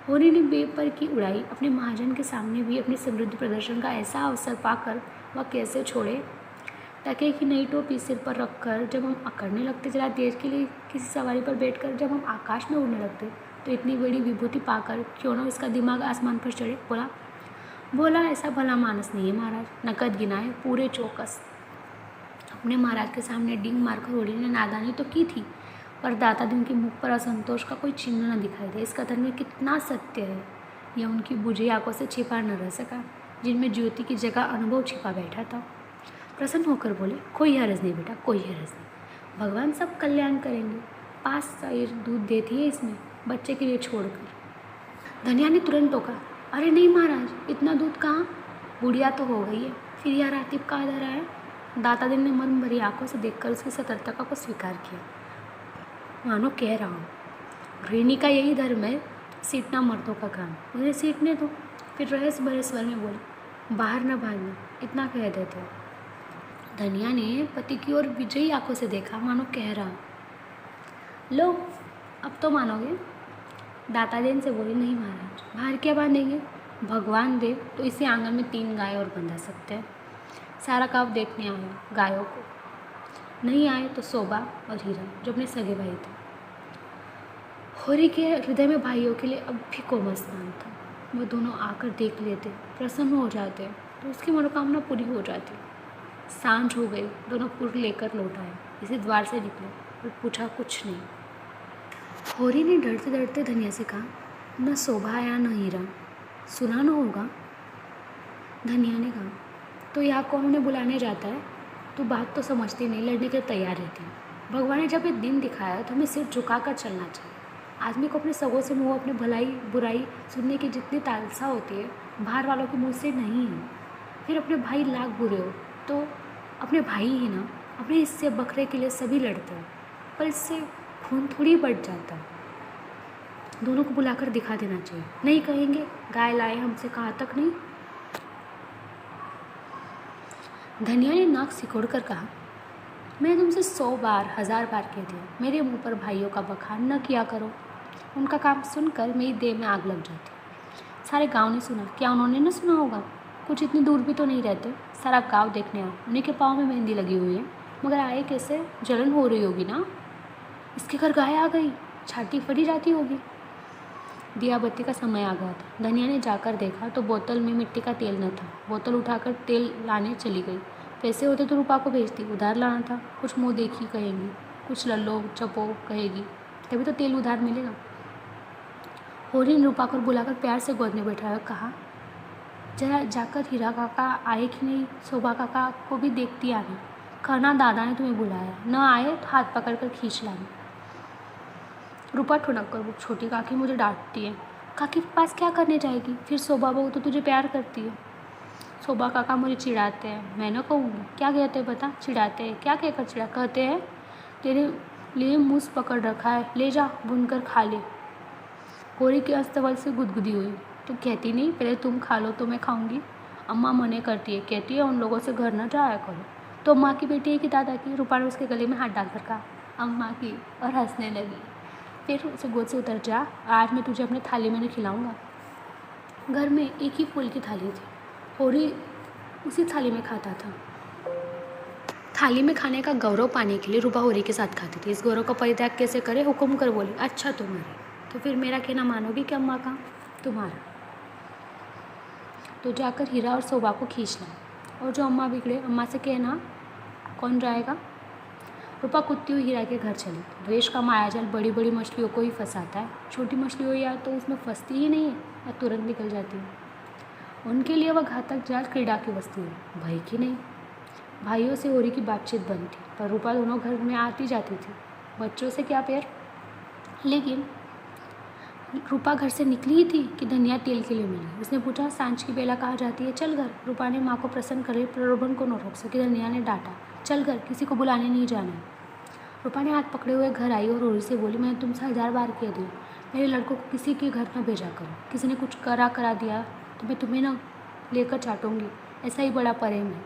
होरी ने बेपर की उड़ाई। अपने महाजन के सामने भी अपने समृद्ध प्रदर्शन का ऐसा अवसर पाकर वह कैसे छोड़े। टके की नई टोपी सिर पर रखकर जब हम अकड़ने लगते, जरा देर के लिए किसी सवारी पर बैठकर जब हम आकाश में उड़ने लगते, तो इतनी बड़ी विभूति पाकर क्यों ना उसका दिमाग आसमान पर चढ़े। बोला ऐसा भला मानस नहीं है महाराज, नकद गिनाए पूरे चौकस। अपने महाराज के सामने डींग मारकर होरी ने नादानी तो की थी, पर दादाजी के मुख पर असंतोष का कोई चिन्ह न दिखाई दे। इस कथन में कितना सत्य है, यह उनकी बुझी आंखों से छिपा न रह सका, जिनमें ज्योति की जगह अनुभव छिपा बैठा था। प्रसन्न होकर बोले, कोई हरज नहीं बेटा, कोई हरज नहीं, भगवान सब कल्याण करेंगे। 5 सेर दूध देती है इसमें, बच्चे के लिए छोड़कर। धनिया ने तुरंत टोका, अरे नहीं महाराज, इतना दूध कहाँ, बुढ़िया तो हो गई है, फिर यह रातिब कहाँ धरा है। दादाजी ने मन भरी आंखों से देखकर उसकी सतर्कता को स्वीकार किया। मानो कह रहा हूँ, गृहिणी का यही धर्म है, सीटना मर्दों का काम, उन्हें सीटने दो। फिर रहस्य भरे स्वर में बोले, बाहर न भागना, इतना कह देते। धनिया ने पति की ओर विजयी आंखों से देखा, मानो कह रहा, लो अब तो मानोगे। दादाजी से बोली, नहीं महाराज, बाहर क्या बांधेंगे, भगवान दे तो इसी आंगन में 3 गाय और बंधा सकते हैं। सारा काम देखने आया गायों को, नहीं आए तो शोभा और हीरा जो अपने सगे भाई थे। होरी के हृदय में भाइयों के लिए अब भी कोमल स्थान था। वो दोनों आकर देख लेते, प्रसन्न हो जाते, तो उसकी मनोकामना पूरी हो जाती। सांझ हो गई, दोनों पुर लेकर लौट आए। इसी द्वार से निकले और पूछा कुछ नहीं। होरी ने डरते डरते धनिया से कहा, न शोभा या न हीरा, सुना न होगा। धनिया ने कहा, तो यहाँ कौन उन्हें बुलाने जाता है, तू बात तो समझती नहीं, लड़ने के लिए तैयार रहती है। भगवान ने जब ये दिन दिखाया तो हमें सिर झुकाकर चलना चाहिए। आदमी को अपने सगों से मुँह, अपने भलाई बुराई सुनने की जितनी तालसा होती है, बाहर वालों के मुँह से नहीं है। फिर अपने भाई लाख बुरे हो तो अपने भाई ही ना, अपने हिस्से बकरे के लिए सभी लड़ते हैं, पर इससे खून थोड़ी बढ़ जाता है। दोनों को बुलाकर दिखा देना चाहिए। नहीं कहेंगे गाय लाए हमसे, कहा तक नहीं। धनिया ने नाक सिकोड़ कर कहा, मैं तुमसे 100 बार 1000 बार कह दिया, मेरे मुंह पर भाइयों का बखान न किया करो। उनका काम सुनकर मेरी देह में आग लग जाती। सारे गांव ने सुना, क्या उन्होंने न सुना होगा, कुछ इतनी दूर भी तो नहीं रहते, सारा गांव देखने आया। उन्हीं के पाँव में मेहंदी लगी हुई है, मगर आए कैसे, जलन हो रही होगी ना। इसके घर गाय आ गई, छाती फटी जाती होगी। दिया बत्ती का समय आ गया था। धनिया ने जाकर देखा तो बोतल में मिट्टी का तेल न था। बोतल उठाकर तेल लाने चली गई। पैसे होते तो रूपा को भेजती, उधार लाना था। कुछ मुँह देखी कहेंगी, कुछ लल्लो चपो कहेगी, तभी तो तेल उधार मिलेगा। होरी ने रूपा को बुलाकर प्यार से गोद में बैठाया, कहा, जरा जाकर हीरा काका आए कि नहीं, शोभा काका को भी देखती आना, कहना दादा ने तुम्हें बुलाया, न आए तो हाथ पकड़ कर खींच लाना। रूपा ठुनक कर, वो छोटी काकी मुझे डांटती है। काकी के पास क्या करने जाएगी, फिर शोभा बहू तो तुझे प्यार करती है। शोभा काका मुझे चिढ़ाते हैं, मैं न कहूँगी, क्या कहते हैं बता, चिढ़ाते हैं, क्या कहकर चिढ़ा, कहते हैं तेरे लिए मूस पकड़ रखा है, ले जा बुनकर खा ले। होरी के अस्तबल से गुदगुदी हुई, तो कहती नहीं, पहले तुम खा लो तो मैं खाऊंगी। अम्मा मने करती है, कहती है उन लोगों से घर न जाया करो। तो अम्मा की बेटी है कि दादा की। रूपा ने उसके गले में हाथ डालकर कहा, अम्मा की, और हंसने लगी। फिर उसे गोद से उतर जा, आज मैं तुझे अपने थाली में नहीं खिलाऊंगा। घर में एक ही फूल की थाली थी, होरी उसी थाली में खाता था। थाली में खाने का गौरव पाने के लिए रूपा होरी के साथ खाती थी। इस गौरव का परित्याग कैसे करे, हुक्म कर बोली, अच्छा तुम्हारे, तो फिर मेरा कहना मानोगी कि अम्मा का, तुम्हारा। तो जाकर हीरा और शोभा को खींच ला, और जो अम्मा बिगड़े, अम्मा से कहना कौन जाएगा। रूपा कुत्ती हुई हीरा के घर चली। द्वेष का मायाजाल बड़ी बड़ी मछलियों को ही फंसाता है, छोटी मछली हो या तो उसमें फंसती ही नहीं है या तुरंत निकल जाती है। उनके लिए वह घातक जाल क्रीड़ा की वस्तु है, भय की नहीं। भाइयों से होरी की बातचीत बंद थी, पर रूपा दोनों घर में आती जाती थी। बच्चों से क्या प्यार, लेकिन रूपा घर से निकली ही थी कि धनिया तेल के लिए मिली। उसने पूछा, सांझ की बेला कहाँ जाती है, चल घर। रूपा ने माँ को प्रसन्न करे प्रलोभन को न रोक सकी। धनिया ने डांटा, चल घर, किसी को बुलाने नहीं जाना है। रूपा ने हाथ पकड़े हुए घर आई और रोरी से बोली, मैंने तुमसे 1000 बार कह दिया, मेरे लड़कों को किसी के घर न भेजा करो। किसी ने कुछ करा दिया तो मैं तुम्हें न लेकर चाटूंगी। ऐसा ही बड़ा प्रेम है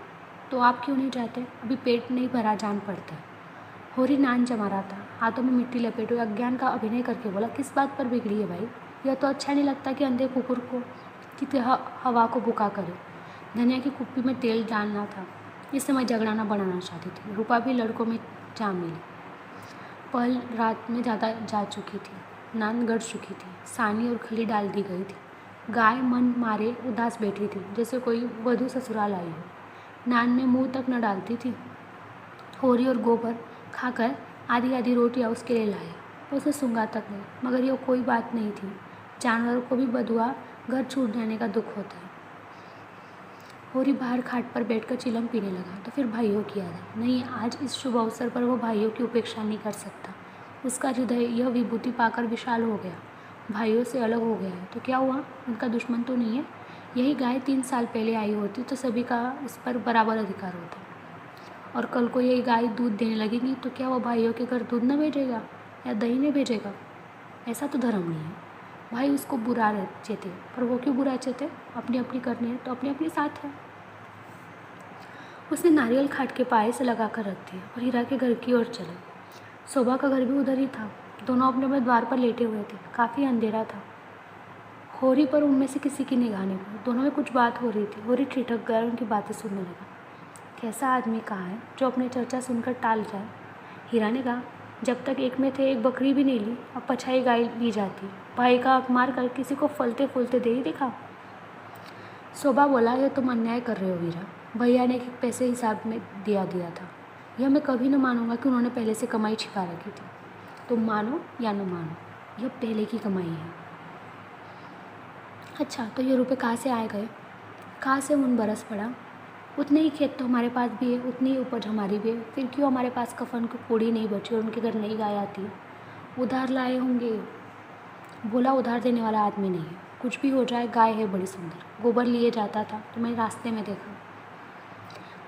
तो आप क्यों नहीं जाते? अभी पेट नहीं भरा, जान पड़ता है। होरी नान जमा रहा था, हाथों में मिट्टी लपेटे हुए अज्ञान का अभिनय करके बोला, किस बात पर बिगड़ी है भाई? यह तो अच्छा नहीं लगता कि अंधे कुकुर को की तरह हवा को भूखा करे। धनिया की कुप्पी में तेल डालना था। इस समय झगड़ाना बढ़ाना चाहती थी। रूपा भी लड़कों में जा मिली। पहल रात में ज़्यादा जा चुकी थी, नान गड़ चुकी थी, सानी और खली डाल दी गई थी। गाय मन मारे उदास बैठी थी, जैसे कोई वधू ससुराल आई हो। नान में मुंह तक न डालती थी। होरी और गोबर खाकर आधी आधी रोटियाँ उसके लिए लाए। उसे सूंघा तक नहीं, मगर यह कोई बात नहीं थी। जानवरों को भी बदुआ घर छूट जाने का दुख होता है। होरी बाहर खाट पर बैठकर चिलम पीने लगा तो फिर भाइयों की याद आई। नहीं, आज इस शुभ अवसर पर वो भाइयों की उपेक्षा नहीं कर सकता। उसका हृदय यह विभूति पाकर विशाल हो गया, भाइयों से अलग हो गया है तो क्या हुआ, उनका दुश्मन तो नहीं है। यही गाय 3 साल पहले आई होती तो सभी का उस पर बराबर अधिकार होता। और कल को यही गाय दूध देने लगेगी तो क्या वो भाइयों के घर दूध न भेजेगा या दही नहीं भेजेगा? ऐसा तो धर्म नहीं है। भाई उसको बुरा चेते, पर वो क्यों बुरा चेते? अपनी अपनी करनी है तो अपने अपने साथ है। उसने नारियल खाट के पाए से लगा कर रख दिया और हीरा के घर की ओर चले। शोभा का घर भी उधर ही था। दोनों अपने अपने द्वार पर लेटे हुए थे। काफ़ी अंधेरा था। होरी पर उनमें से किसी की निगाह नहीं पड़ी। दोनों में कुछ बात हो रही थी। होरी ठिठक गया, उनकी बातें सुनने लगा। कैसा आदमी कहाँ है जो अपनी चर्चा सुनकर टाल जाए? हीरा ने कहा, जब तक एक में थे एक बकरी भी नहीं ली, अब पछाई गाय ली जाती। भाई का हक मार कर किसी को फलते फूलते दे ही देखा। शोभा बोला, यह तुम अन्याय कर रहे हो हीरा। भैया ने एक पैसे हिसाब में दिया था। यह मैं कभी न मानूंगा कि उन्होंने पहले से कमाई छिपा रखी थी। तुम मानो या न मानो, यह पहले की कमाई है। अच्छा, तो ये रुपये कहाँ से आए गए? कहाँ से ऊन बरस पड़ा? उतने ही खेत तो हमारे पास भी है, उतनी ही उपज हमारी भी है। फिर क्यों हमारे पास कफन की पूड़ी नहीं बची और उनके घर नई गाय आती है? उधार लाए होंगे। बोला, उधार देने वाला आदमी नहीं है। कुछ भी हो जाए, गाय है बड़ी सुंदर। गोबर लिए जाता था तो मैंने रास्ते में देखा।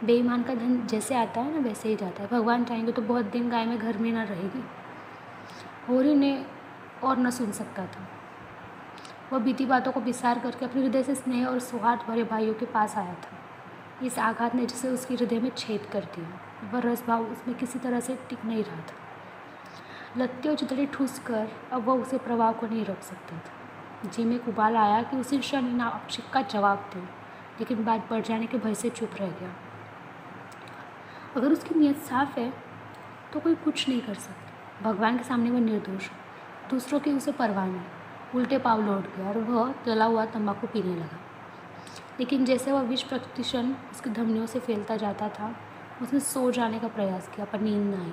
बेईमान का धन जैसे आता है ना वैसे ही जाता है। भगवान चाहेंगे तो बहुत दिन गाय में घर में ना रहेगी। होरी ने और न सुन सकता था। वह बीती बातों को विस्तार करके अपने हृदय से स्नेह और सौहार्द भरे भाइयों के पास आया था। इस आघात ने जिसे उसके हृदय में छेद कर दिया। वह रस भाव उसमें किसी तरह से टिक नहीं रहा था। लत्ते और चितड़े ठूस कर अब वह उसे प्रभाव को नहीं रोक सकता था। जी में एक उबाल आया कि उसी क्षण इन आक्षेप का जवाब दे, लेकिन बात बढ़ जाने के भय से चुप रह गया। अगर उसकी नीयत साफ है तो कोई कुछ नहीं कर सकता। भगवान के सामने वह निर्दोष है। दूसरों की उसे परवाह नहीं। उल्टे पाव लौट गया और वह जला हुआ तंबाकू पीने लगा। लेकिन जैसे वह विष प्रतिक्षण उसकी धमनियों से फैलता जाता था, उसने सो जाने का प्रयास किया पर नींद न आई।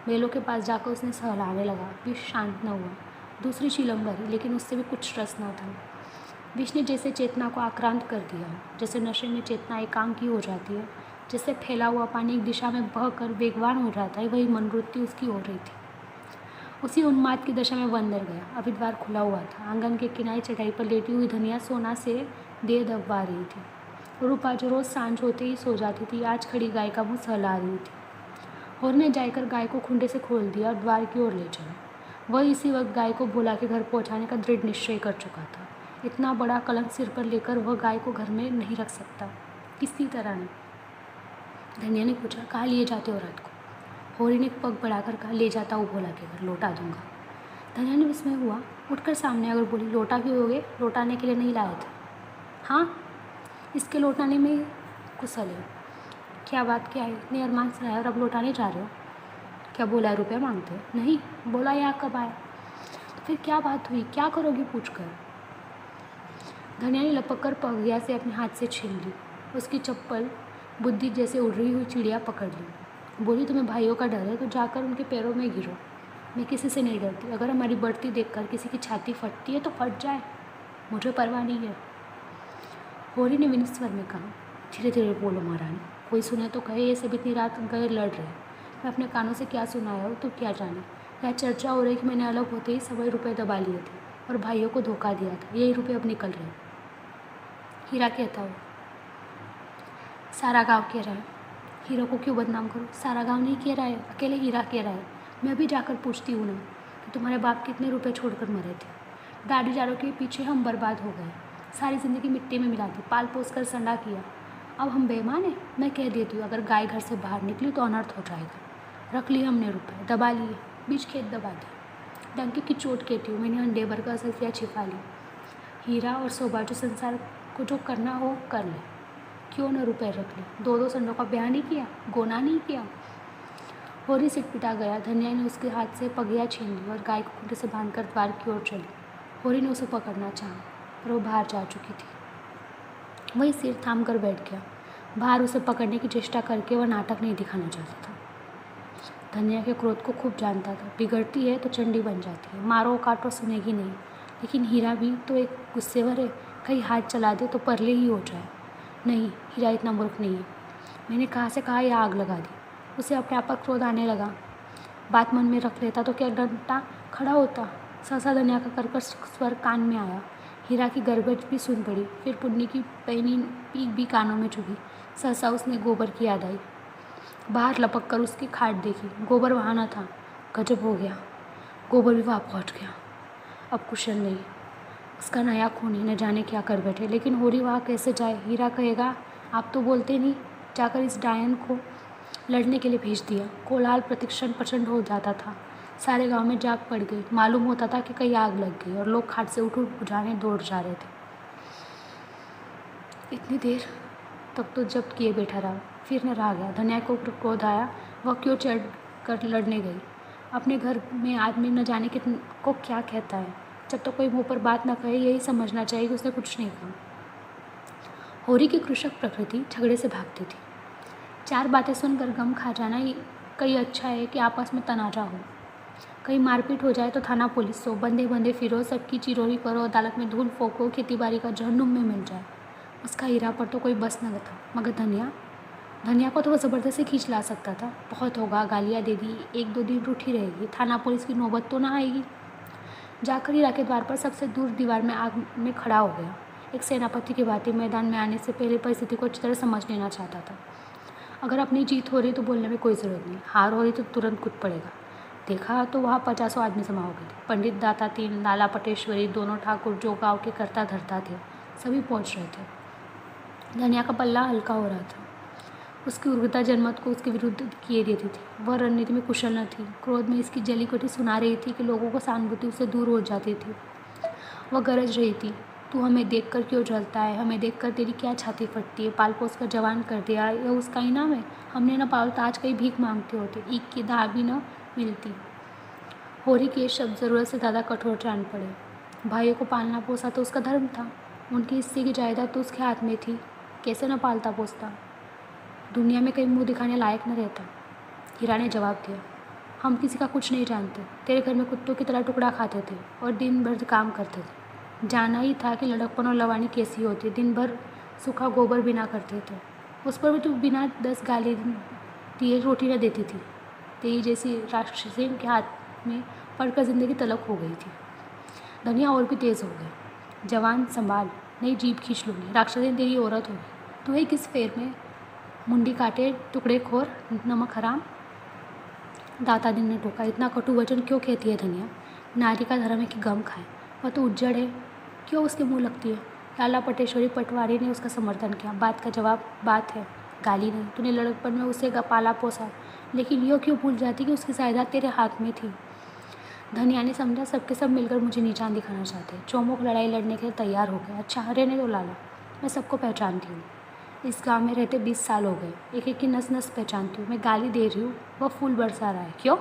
बैलों के पास जाकर उसने सहलाने लगा। विष शांत न हुआ। दूसरी चीलम भरी, लेकिन उससे भी कुछ रस न था। विष ने जैसे चेतना को आक्रांत कर दिया, जैसे नशे में चेतना एकांकी हो जाती है, जैसे फैला हुआ पानी एक दिशा में बहकर वेगवान हो जाता है, वही मनोवृत्ति उसकी हो रही थी। उसी उन्माद की दशा में वह अंदर गया। अभी द्वार खुला हुआ था। आंगन के किनारे चटाई पर लेटी हुई धनिया सोना से देह दबवा रही थी। रूपा जो रोज़ सांझ होते ही सो जाती थी, आज खड़ी गाय का मुँह सहला रही थी। होर ने जाकर गाय को खुंडे से खोल दिया और द्वार की ओर ले चला। वह इसी वक्त गाय को भोला के घर पहुंचाने का दृढ़ निश्चय कर चुका था। इतना बड़ा कलंक सिर पर लेकर वह गाय को घर में नहीं रख सकता, किसी तरह नहीं। धनिया ने पूछा, कहाँ लिए जाते हो रात को? होरी ने पग बढ़ाकर कहा, ले जाता हूँ भोला के घर, लौटा दूंगा। धनिया ने विस्मय हुआ, उठकर सामने आकर बोली, लौटा क्यों होगे? लौटाने के लिए नहीं लाए थे। हाँ, इसके लौटाने में कुशल है। क्या बात क्या है? इतने अरमान से आया और अब लौटाने जा रहे हो? क्या बोला है, रुपया मांगते हो? नहीं, बोला यहाँ कब आया? तो फिर क्या बात हुई, क्या करोगी पूछ कर? धनिया ने लपक कर पगिया से अपने हाथ से छीन ली। उसकी चप्पल बुद्धि जैसे उड़ रही हुई चिड़िया पकड़ ली। बोली, तुम्हें भाइयों का डर है तो जाकर उनके पैरों में गिरो। मैं किसी से नहीं डरती। अगर हमारी बढ़ती देखकर किसी की छाती फटती है तो फट जाए, मुझे परवाह नहीं है। होरी ने विनित स्वर में कहा, धीरे धीरे बोलो महारानी, कोई सुने तो कहे ये सब इतनी रात गए लड़ रहे। मैं अपने कानों से क्या सुनाया हो तो क्या जाने। क्या चर्चा हो रही कि मैंने अलग होते ही 100 रुपये दबा लिए थे। और भाइयों को धोखा दिया था, यही रुपए अब निकल रहे। हीरा कहता हो सारा गांव कह रहा है। हीरा को क्यों बदनाम करूँ? सारा गांव नहीं कह रहा है, अकेले हीरा कह रहा है। मैं भी जाकर पूछती हूँ ना कि तुम्हारे बाप कितने रुपए छोड़कर मरे थे। दादी जारों के पीछे हम बर्बाद हो गए, सारी ज़िंदगी मिट्टी में मिला दी, पाल पोस कर संडा किया। अब हम बेईमान हैं? मैं कह देती हूँ अगर गाय घर से बाहर निकली तो अनर्थ हो जाएगा। रख लिए हमने रुपए, दबा लिए, बीच खेत दबा दिए। डंके की चोट कहती हूँ, मैंने अंडेवर का असलिया छिपा ली। हीरा और शोभा जो संसार को जो करना हो कर ले, क्यों न रुपए रख ले। 2-2 संडों का ब्याह नहीं किया, गोना नहीं किया। होरी सिटपिटा गया। धनिया ने उसके हाथ से पगिया छीन ली और गाय को खूंटे से बांधकर द्वार की ओर चली। होरी ने उसे पकड़ना चाहा पर वो बाहर जा चुकी थी। वही सिर थाम कर बैठ गया। बाहर उसे पकड़ने की चेष्टा करके वह नाटक नहीं दिखाना चाहता था। धनिया के क्रोध को खूब जानता था। बिगड़ती है तो चंडी बन जाती है, मारो काटो सुनेगी नहीं। लेकिन हीरा भी तो एक गुस्सेवर है, कहीं हाथ चला दे तो परले ही हो जाए। नहीं, हीरा इतना मूर्ख नहीं है। मैंने कहाँ से कहा यह आग लगा दी। उसे अपने आप पर क्रोध आने लगा। बात मन में रख लेता तो क्या डंटा खड़ा होता। सहसा धनिया का कर्कश स्वर कान में आया। हीरा की गड़बड़ भी सुन पड़ी। फिर पुन्नी की पैनी पीक भी कानों में चुभी। सहसा उसने गोबर की याद आई। बाहर लपक कर उसकी खाट देखी। गोबर वहाँ न था। गजब हो गया, गोबर भी वहाँ पहुँच गया। अब कुशल नहीं, उसका नया खून ही न जाने क्या कर बैठे। लेकिन होरी वहाँ कैसे जाए? हीरा कहेगा आप तो बोलते नहीं। जाकर इस डायन को लड़ने के लिए भेज दिया। कोलाहल प्रतिक्षण प्रचंड हो जाता था। सारे गांव में जाग पड़ गई। मालूम होता था कि कहीं आग लग गई और लोग खाट से उठ बुझाने दौड़ जा रहे थे। इतनी देर तक तो जब्त किए बैठा रहा, फिर न रहा गया। धनिया को क्रोध आया। वह क्यों चढ़ कर लड़ने गई? अपने घर में आदमी न जाने को क्या कहता है। जब तक तो कोई मुँह पर बात न कहे यही समझना चाहिए कि उसने कुछ नहीं कहा। होरी की कृषक प्रकृति झगड़े से भागती थी। 4 बातें सुनकर गम खा जाना ही कहीं अच्छा है कि आपस में तनाजा हो। कहीं मारपीट हो जाए तो थाना पुलिस हो, बंदे बंदे फिरो, सबकी चिरोरी करो, अदालत में धूल फोको, खेती-बाड़ी का जहन्नुम में मिल जाए। उसका हीरा पर तो कोई बस न था। मगर धनिया को तो वह ज़बरदस्ती खींच ला सकता था। बहुत होगा, गालियाँ दे दी, 1-2 दिन रूठी रहेगी, थाना पुलिस की नौबत तो ना आएगी। जाकर हीरा के द्वार पर सबसे दूर दीवार में आग में खड़ा हो गया। एक सेनापति की भांति मैदान में आने से पहले परिस्थिति को अच्छी तरह समझ लेना चाहता था। अगर अपनी जीत हो रही तो बोलने में कोई ज़रूरत नहीं, हार हो रही तो तुरंत कूद पड़ेगा। देखा तो वहाँ 50 आदमी जमा हो गए थे। पंडित दाता 3, लाला पटेश्वरी, दोनों ठाकुर जो गाँव के कर्ता धर्ता थे, सभी पहुँच रहे थे। धनिया का पल्ला हल्का हो रहा था। उसकी उग्रता जनमत को उसके विरुद्ध किए देती थी। वह रणनीति में कुशल न थी। क्रोध में इसकी जली कटी सुना रही थी कि लोगों को सहानुभूति उससे दूर हो जाती थी। वह गरज रही थी, तू हमें देखकर क्यों जलता है? हमें देखकर तेरी क्या छाती फटती है? पाल पोस कर जवान कर दिया, यह उसका इनाम है? हमने न पाला तो आज कहीं भीख मांगते होते, ईख की दाह भी न मिलती। होरी के शब्द ज़रूरत से ज़्यादा कठोर जान पड़े। भाइयों को पालना पोसा तो उसका धर्म था। उनकी हिस्से की जायदाद तो उसके हाथ में थी। कैसे न पालता पोसता? दुनिया में कहीं मुंह दिखाने लायक न रहता। हीरा ने जवाब दिया, हम किसी का कुछ नहीं जानते। तेरे घर में कुत्तों की तरह टुकड़ा खाते थे और दिन भर काम करते थे। जाना ही था कि लड़कपन और लवानी कैसी होती। दिन भर सूखा गोबर बिना करते थे, उस पर भी तू बिना 10 गाली दिए रोटी न देती थी। तेरी जैसी राक्षसी के हाथ में पड़कर ज़िंदगी तलक हो गई थी। धनिया और भी तेज़ हो गई। जवान संभाल, नहीं जीभ खींच लूँगी। राक्षसी तेरी औरत होगी। तू है किस फेर में? मुंडी काटे टुकड़े खोर, नमक हराम। दाताजी ने टोका, इतना कटु वचन क्यों कहती है धनिया? नारी का धर्म है कि गम खाए। वह तो उज्जड़ है, क्यों उसके मुंह लगती है? लाला पटेश्वरी पटवारी ने उसका समर्थन किया। बात का जवाब बात है, गाली नहीं। तूने लड़कपन में उसे पाला पोसा, लेकिन यो क्यों भूल जाती कि उसकी जायदाद तेरे हाथ में थी? धनिया ने समझा सबके सब मिलकर मुझे नीचान दिखाना चाहते। चौमुख लड़ाई लड़ने के लिए तैयार हो गया। अच्छा रहने दो लाला, मैं सबको पहचानती हूँ। इस गांव में रहते 20 साल हो गए, एक एक की नस नस पहचानती हूँ। मैं गाली दे रही हूँ, वह फूल बरसा रहा है। क्यों?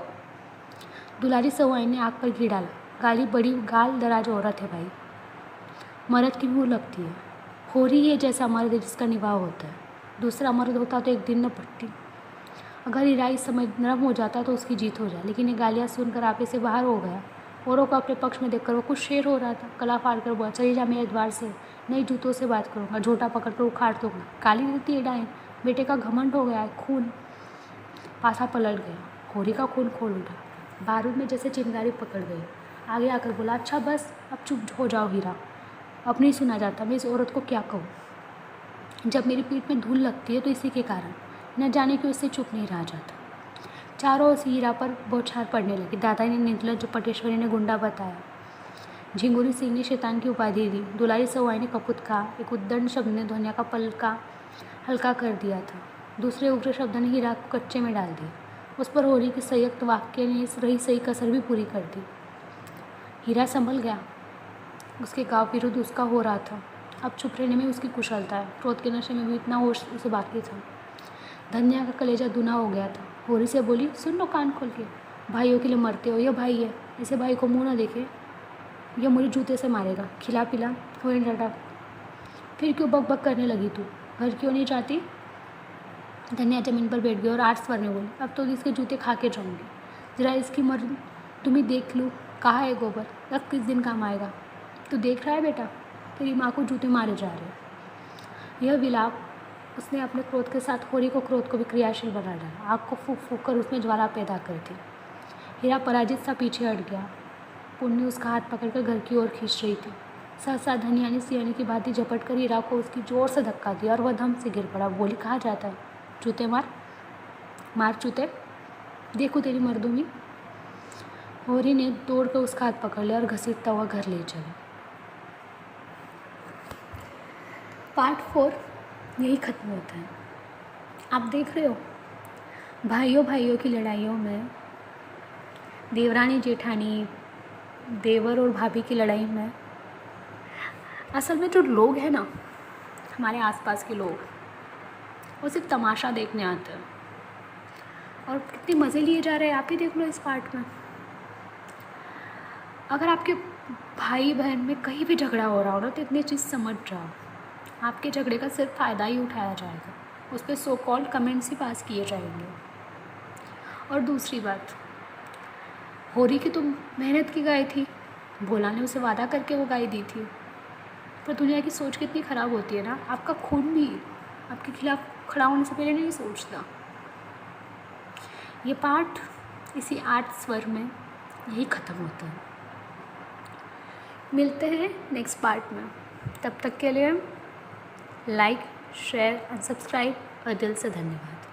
दुलारी सवाई ने आग पर घी डाला। गाली बड़ी गाल दराज औरत है भाई, मर्द की मुँह लगती है। होरी है जैसा मर्द है जिसका निवाह होता है। दूसरा मर्द होता तो एक दिन न पड़ती। अगर हीरा इस समय नरम हो जाता तो उसकी जीत हो जाए, लेकिन ये गालियाँ सुनकर आपे से बाहर हो गया। औरों को अपने पक्ष में देखकर वो कुछ शेर हो रहा था। गला फाड़ कर बोला, चली जा मेरे द्वार से, नई जूतों से बात करूँगा, झोटा पकड़ कर उखाड़ दूँगा। गाली देती है डायन, बेटे का घमंड हो गया है। खून पासा पलट गया। होरी का खून खोल उठा, बारूद में जैसे चिंगारी पकड़ गई। आगे आकर बोला, अच्छा बस अब चुप हो जाओ हीरा, अब नहीं सुना जाता, मैं इस औरत को क्या कहूँ। जब मेरी पीठ में धूल लगती है तो इसी के कारण, न जाने क्यों इससे चुप नहीं रहा जाता। चारों ओर से हीरा पर बौछार पड़ने लगी। दादा ने निर्लज्ज, पटेश्वरी ने गुंडा बताया, झिंगुरी सिंह ने शैतान की उपाधि दी, दुलारी सवाई ने कपूत कहा, एक उद्दंड शब्द ने ध्वनिया का पलका हल्का कर दिया था, दूसरे उग्र शब्द ने हीरा को कच्चे में डाल दिया। उस पर होरी के संयुक्त वाक्य ने इस रही सही कसर भी पूरी कर दी। हीरा संभल गया। उसके गांव विरुद्ध उसका हो रहा था। अब चुप रहने में उसकी कुशलता है। क्रोध के नशे में भी इतना होश उसे बाकी था। धन्या का कलेजा दूना हो गया था। होरी से बोली, सुन लो कान खोल के, भाइयों के लिए मरते हो, यह भाई है, ऐसे भाई को मुँह न देखे, यह मुझे जूते से मारेगा, खिला पिला। होरी डांटा, फिर क्यों बक बक करने लगी तू, घर क्यों नहीं जाती। धन्या जमीन पर बैठ गई और आठ स्वर में बोली, अब तो इसके जूते खा के जाऊँगी, जरा इसकी मर्द तुम ही देख लो, कहाँ है गोबर, अब किस दिन काम आएगा। तू देख रहा है बेटा, तेरी माँ को जूते मारे जा रहे। यह विलाप उसने अपने क्रोध के साथ होरी को क्रोध को भी क्रियाशील बना डाला। आग को फूक फूक कर उसमें ज्वाला पैदा कर दी। हीरा पराजित सा पीछे हट गया। पुण्य उसका हाथ पकड़कर घर की ओर खींच रही थी। सहसा धनिया ने सियानी की भांति झपट कर हीरा को उसकी जोर से धक्का दिया और वह धम से गिर पड़ा। बोली, कहाँ जाता है, जूते मार, मार जूते, देखो तेरी मर्दूमी। होरी ने दौड़कर उसका हाथ पकड़ लिया और घसीटता हुआ घर ले चला। पार्ट 4 यही खत्म होता है। आप देख रहे हो, भाइयों भाइयों की लड़ाइयों में, देवरानी जेठानी, देवर और भाभी की लड़ाई में, असल में जो लोग हैं ना, हमारे आसपास के लोग, वो सिर्फ तमाशा देखने आते हैं और कितने मज़े लिए जा रहे हैं। आप ही देख लो इस पार्ट में। अगर आपके भाई बहन में कहीं भी झगड़ा हो रहा हो ना, तो इतनी चीज़ समझ जाओ, आपके झगड़े का सिर्फ फ़ायदा ही उठाया जाएगा, उस पर सो कॉल्ड कमेंट्स ही पास किए जाएंगे। और दूसरी बात, होरी की तो मेहनत की गाय थी, भोला ने उसे वादा करके वो गाय दी थी। पर दुनिया की सोच कितनी ख़राब होती है ना, आपका खून भी आपके खिलाफ खड़ा होने से पहले नहीं सोचता। ये पार्ट इसी 8 स्वर में यही ख़त्म होता है। मिलते हैं नेक्स्ट पार्ट में, तब तक के लिए लाइक, शेयर एंड सब्सक्राइब और दिल से धन्यवाद।